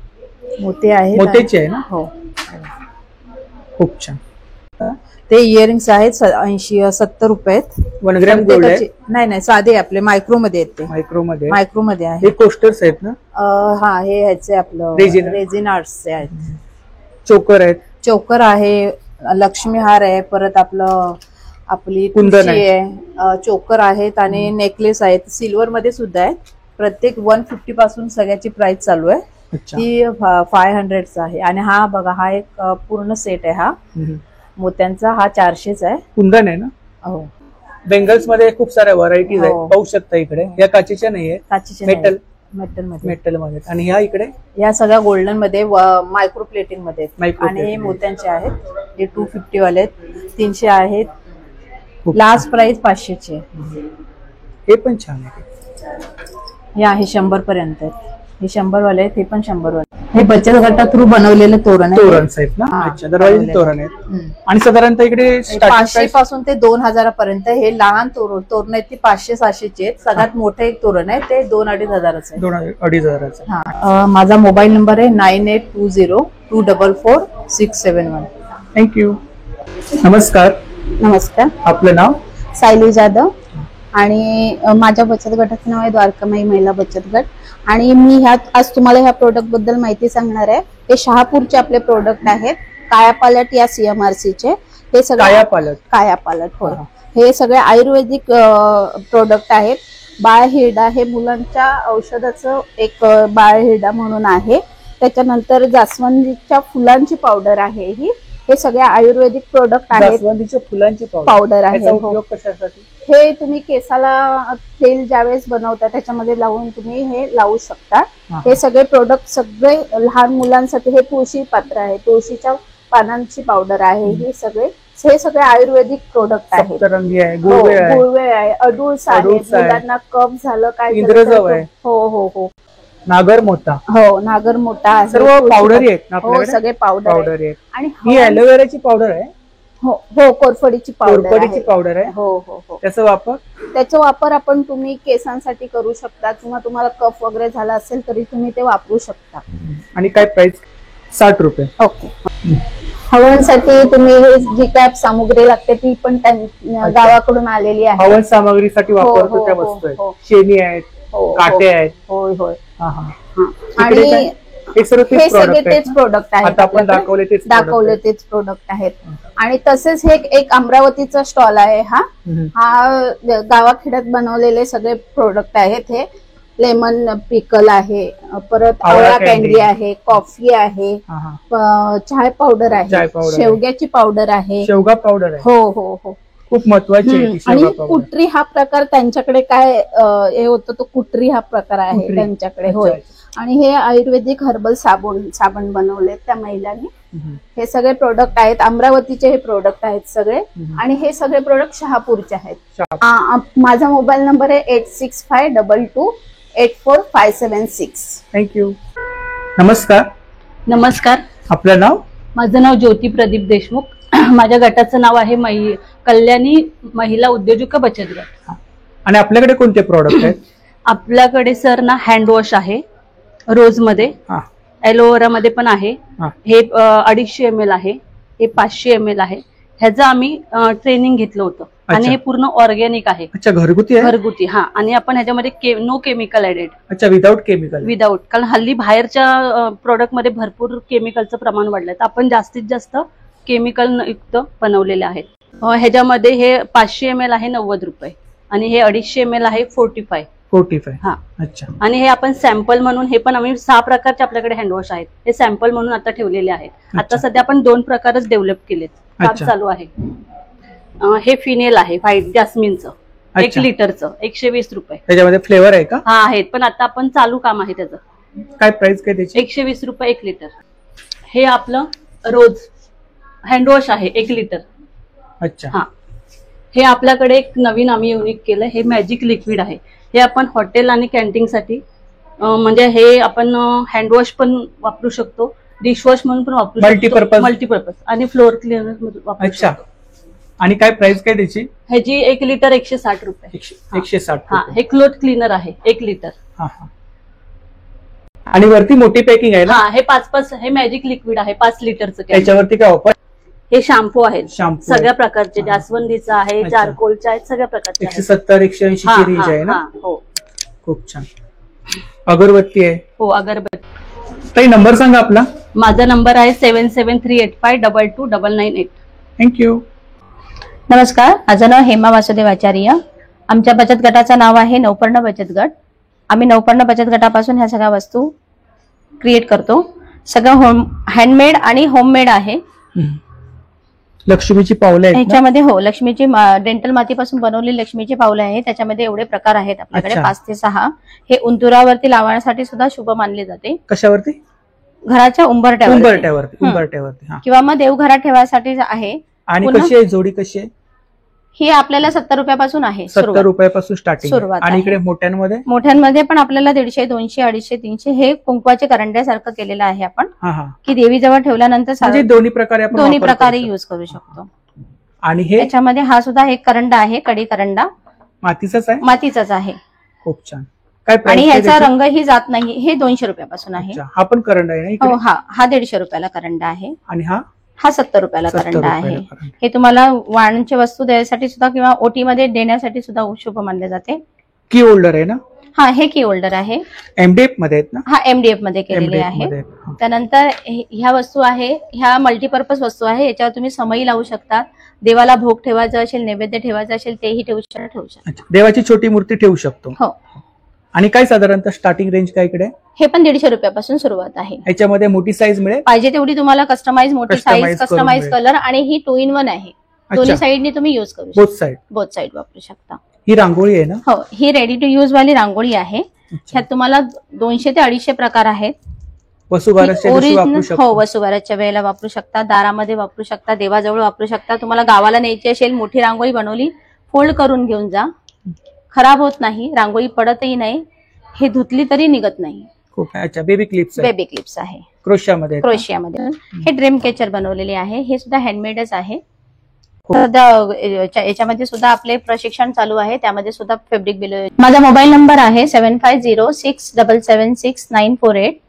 मोते आहेत। मोत्याची आहे ना? हो, खूप छान। ते इयरिंग्स आहेत 70 रुपये। 1 ग्रॅम गोल्ड आहे? नाही नाही, साधे आपले मायक्रो मध्ये आहेत ते। मायक्रो मध्ये? मायक्रो मध्ये आहे। हे कोस्टर्स आहेत ना? हा, हे ह्याचे आपलं रेझिन आर्ट्सचे आहेत। चोकर आहेत? चोकर आहे, लक्ष्मी हार आहे, परत आपली कुंदन तुळशी आहे, चोकर आहेत आणि नेकलेस आहेत। सिल्वर मध्ये सुद्धा आहेत, प्रत्येक 150 पासून सगळ्याची प्राइस चालू आहे. ती 500चा आहे. आणि हा बघा, हा एक पूर्ण सेट आहे. हा मोत्यांचा, हा 400चा आहे. कुंदन आहे ना? हो. बेंगल्स मध्ये खूप साऱ्या व्हरायटीज आहेत, पाहू शकता इकडे. या काचेच्या नाहीये, काचेच्या मेटल मेटल मध्ये. आणि ह्या इकडे या सगळ्या गोल्डन मध्ये मायक्रो प्लेटिंग मध्ये आहेत. Micro आणि हे plating. मोत्यांचे आहेत. हे 250 वाले आहेत, 300 आहेत. लास्ट प्राइस 500ची आहे. हे पण छान आहे. हे आहे 100 पर्यंत आहेत. हे 100 वाले आहेत, हे पण 100 वाले. हे बचत गटा थ्रू बनवलेले तोरण आहे. तोरण आहेत ना? अच्छा, दरवाजे तोरण आहेत. आणि साधारणतः इकडे 500 पासून ते 2000 पर्यंत हे लहान तोरण आहेत. ती 500-600ची आहेत. सगळ्यात मोठे एक तोरण आहे ते 2-2,500 आहे. 2,500. माझा मोबाईल नंबर आहे 9820244671. थँक्यू. नमस्कार. नमस्कार. आपलं नाव? सायली जाधव. आणि माझ्या बचत गटाचं नाव आहे द्वारकामाई महिला बचत गट. आणि मी आज तुम्हाला ह्या प्रोडक्ट बद्दल माहिती सांगणार आहे. हे शहापूरचे आपले प्रोडक्ट आहेत, कायापालट या CMRCचे. हे सगळे कायापालट होय. हे सगळे आयुर्वेदिक प्रोडक्ट आहेत. बाळ हिरडा हे मुलांच्या औषधाचं एक बाळ हिरडा म्हणून आहे. त्याच्यानंतर जास्वंदीच्या फुलांची पावडर आहे ही. हे सगळे आयुर्वेदिक प्रोडक्ट आहेत. जास्वंदीच्या फुलांची पावडर आहे. याचा उपयोग कशासाठी? हे तुम्ही केसाला तेल ज्यावेळेस बनवता त्याच्यामध्ये लावून तुम्ही हे लावू शकता. हे सगळे प्रोडक्ट सगळे लहान मुलांसाठी. हे तुळशी पात्र आहे, तुळशीच्या पानांची पावडर आहे. हे सगळे आयुर्वेदिक प्रोडक्ट आहेत. गुळवेळ आहे, अडूळस आहे, मुलांना कफ झालं काय इंद्रजव आहे. हो. नागरमोता. हो, नागरमोता आहे. सर्व पावडर आहेत. हो, सगळे पावडर आहेत. आणि ही ॲलोवेराची पावडर आहे. हो, कोरफडीची पावडर आहे. हो. त्याचा वापर आपण तुम्ही केसांसाठी करू शकता, किंवा तुम्हाला कफ वगैरे झाला असेल तरी तुम्ही ते वापरू शकता. आणि काय प्राइस? 60 रुपये. ओके. हवनसाठी तुम्ही हे जी काय सामुग्री लागते ती पण गावाकडून आलेली आहे. हवन सामग्रीसाठी वापरतो त्या वस्तू आहेत. शेणी आहेत, काटे आहेत. होय. आणि हे सगळे तेच प्रोडक्ट आहेत. आपण दाखवले तेच प्रोडक्ट आहेत. आणि तसेच हे एक अमरावतीचा स्टॉल आहे. हा गावाखेड्यात बनवलेले सगळे प्रोडक्ट आहेत. हे लेमन पिकल आहे, परत आवळा कॅन्डी आहे, कॉफी आहे, चाय पावडर आहे, शेवग्याची पावडर आहे. शेवगा पावडर आहे. हो. खूप महत्वाची. आणि कुटरी हा प्रकार त्यांच्याकडे काय हे होतं, तो कुटरी हा प्रकार आहे त्यांच्याकडे. होय. आणि हे आयुर्वेदिक हर्बल साबण बनवले त्या महिलांनी. हे सगळे प्रोडक्ट आहेत, अमरावतीचे हे प्रोडक्ट आहेत सगळे. आणि हे सगळे प्रोडक्ट शहापूरचे आहेत. माझा मोबाईल नंबर आहे 8652284576. थँक्यू. नमस्कार. आपलं नाव? माझं नाव ज्योती प्रदीप देशमुख. माझ्या गटाचं नाव आहे कल्याणी महिला उद्योजक बचत गट. आणि आपल्याकडे कोणते प्रोडक्ट आहेत? आपल्याकडे सर ना हँडवॉश आहे, रोज मध्ये, एलोवेरा मध्ये पण आहे. हे 250 ml आहे, हे 500 ml आहे. ह्याचं आम्ही ट्रेनिंग घेतलं होतं. आणि हे पूर्ण ऑर्गॅनिक आहे. अच्छा, घरगुती. हा. आणि आपण ह्याच्यामध्ये नो केमिकल ऍडेड. अच्छा, विदाउट केमिकल. कारण हल्ली बाहेरच्या प्रोडक्ट मध्ये भरपूर केमिकलचं प्रमाण वाढलंय, तर आपण जास्तीत जास्त केमिकल युक्त बनवलेले आहेत. ह्याच्यामध्ये हे 500 ml आहे 90 रुपये. आणि हे 250 ml आहे 45. हा. अच्छा. आणि हे आपण सॅम्पल म्हणून, हे पण आम्ही 6 प्रकारचे आपल्याकडे हँडवॉश आहेत. हे सॅम्पल म्हणून आता ठेवलेले आहेत. आता सध्या आपण 2 प्रकारच डेव्हलप केलेत. काम चालू आहे. हे फिनेल आहे व्हाईट जास्मिनचं, 1 लिटरचं, 120 रुपये. त्याच्यामध्ये फ्लेवर आहे का? हा, आहेत. पण आता आपण चालू काम आहे त्याचं. काय प्राइस काय त्याची? 120 रुपये 1 लिटर. हे आपलं रोज हँडवॉश आहे 1 लिटर. अच्छा. हा. हे आपल्याकडे एक नवीन आम्ही युनिक केलं. हे मॅजिक लिक्विड आहे. हे आपण हॉटेल आणि कॅन्टीन साठी, म्हणजे हे आपण हँडवॉश पण वापरू शकतो, डिशवॉश म्हणून पण वापरू शकतो, मल्टीपर्पज. आणि फ्लोअर क्लिनर वापरू शकतो. आणि काय प्राइस काय त्याची? ह्याची 1 लिटर 160 रुपये. 160. हा. हे क्लोथ क्लीनर आहे 1 लिटर. आणि वरती मोठी पॅकिंग आहे ना? हा. हे 5 हे मॅजिक लिक्विड आहे 5 लिटरचं. त्याच्यावरती काय ऑफर? हे शॅम्पू आहेत सगळ्या प्रकारचे, जास्वंदीचा आहे, चारकोलच्या आहेत, सगळ्या प्रकारचे. 170-180 ची रेंज आहे ना? हो. खूप छान. अगरबत्ती आहे? हो, अगरबत्ती. ताई, नंबर सांगा आपला. माझा नंबर आहे 7738522998. थँक्यू. नमस्कार. माझं नाव हेमा वासुदेव आचार्य. आमच्या बचत गटाचं नाव आहे नवपर्ण बचत गट. आम्ही नवपर्ण बचत गटापासून ह्या सगळ्या वस्तू क्रिएट करतो. सगळं होम हँडमेड आणि होममेड आहे. लक्ष्मीची पावलं आहेत ना? ह्याच्यामध्ये हो लक्ष्मीची डेंटल मातीपासून बनवलेली लक्ष्मीची पावलं आहे. त्याच्यामध्ये एवढे प्रकार आहेत आपल्याकडे, अच्छा. 5 ते 6. हे उंतुरावरती लावण्यासाठी सुद्धा शुभ मानले जाते. कशावरती? घराच्या उंबरट्यावरती उंबरट्यावरती. हा. किंवा मग देवघरात ठेवायसाठी आहे. आणि पुन्हा- कशी आहे जोडी, कशी आहे? ही आपल्याला 70 रुपयापासून आहे 70 रुपयापासून स्टार्टिंग. सुरुवात आणि आहे. इकडे मोठ्यांमध्ये मोठ्यांमध्ये पण आपल्याला 150, 200, 250, 300 हे कुंकवाचे करंड्यासारखं केलेलं आहे आपण, हा हा. की देवीजवळ ठेवल्यानंतर म्हणजे दोन्ही प्रकारे आपण दोन्ही वापर प्रकारे करू युज करू शकतो. आणि हे त्याच्यामध्ये हा सुद्धा एक करंडा आहे, कडी करंडा मातीचाच आहे. मातीचाच आहे. खूप छान. काय price आणि आहे ह्याचा त्याची? रंगही जात नाही. हे 200 रुपयापासून आहे. अच्छा, हा पण करंडा आहे ना इकडे? हो, हा 150 रुपयाला करंडा आहे. आणि हा हा 70 रुपयाला 70 करंडा आहे. रुपयाला करंडा. हे तुम्हाला वाणांची वस्तू द्यायसाठी सुद्धा किंवा ओटी मध्ये देण्यासाठी सुद्धा शुभ मानले जाते. की होल्डर आहे ना? हा, हे की होल्डर आहे. एमडीएफ मध्ये आहेत ना? हा एमडीएफ मध्ये केलेले MDF आहे. मध्ये आहेत. हा. त्यानंतर ह्या वस्तू आहे, ह्या मल्टीपर्पज वस्तू आहे. याच्यावर तुम्ही समई लावू शकता. देवाला भोग ठेवायचा असेल, नैवेद्य ठेवायचं असेल, तेही ठेवू शकता. अच्छा, देवाची छोटी मूर्ती ठेवू शकतो. हो. आणि काय साधारणतः स्टार्टिंग रेंज काय इकडे? हे पण 150 रुपयापासून सुरुवात आहे. याच्यामध्ये मोठी साईज मिळेल? पाहिजे तेवढी तुम्हाला कस्टमाइज मोठी Customize साईज, करून कस्टमाइज मिळेल. कलर, आणि ही 2 in 1 आहे. दोन्ही साईडनी तुम्ही युज करू शकता. Both side. बोथ साईड वापरू शकता. ही रांगोळी आहे ना? हो, ही रेडी टू युज वाली रांगोळी आहे. ह्यात तुम्हाला 200 ते 250 प्रकार आहेत. वसुबारसच्या दिवशी वापरू हो, शकतो. वसुबारसच्या वेळेला वापरू शकता, दारामध्ये वापरू शकता, देवाजवळ वापरू शकता. तुम्हाला गावाला न्यायची असेल, मोठी रांगोळी बनवली, फोल्ड करून घेऊन जा. खराब होत नाही, रांगोळी पडतही नाही, हे धुतली तरी निघत नाही. खूप. अच्छा, बेबी क्लिप्स बेबी क्लिप्स आहे क्रोशियामध्ये आहेत. क्रोशियामध्ये. हे ड्रीम कॅचर बनवलेले आहे. हे सुद्धा हँडमेडच आहे. याच्यामध्ये सुद्धा आपले प्रशिक्षण चालू आहे. त्यामध्ये सुद्धा फॅब्रिक बिल. माझा मोबाईल नंबर आहे 7506776948.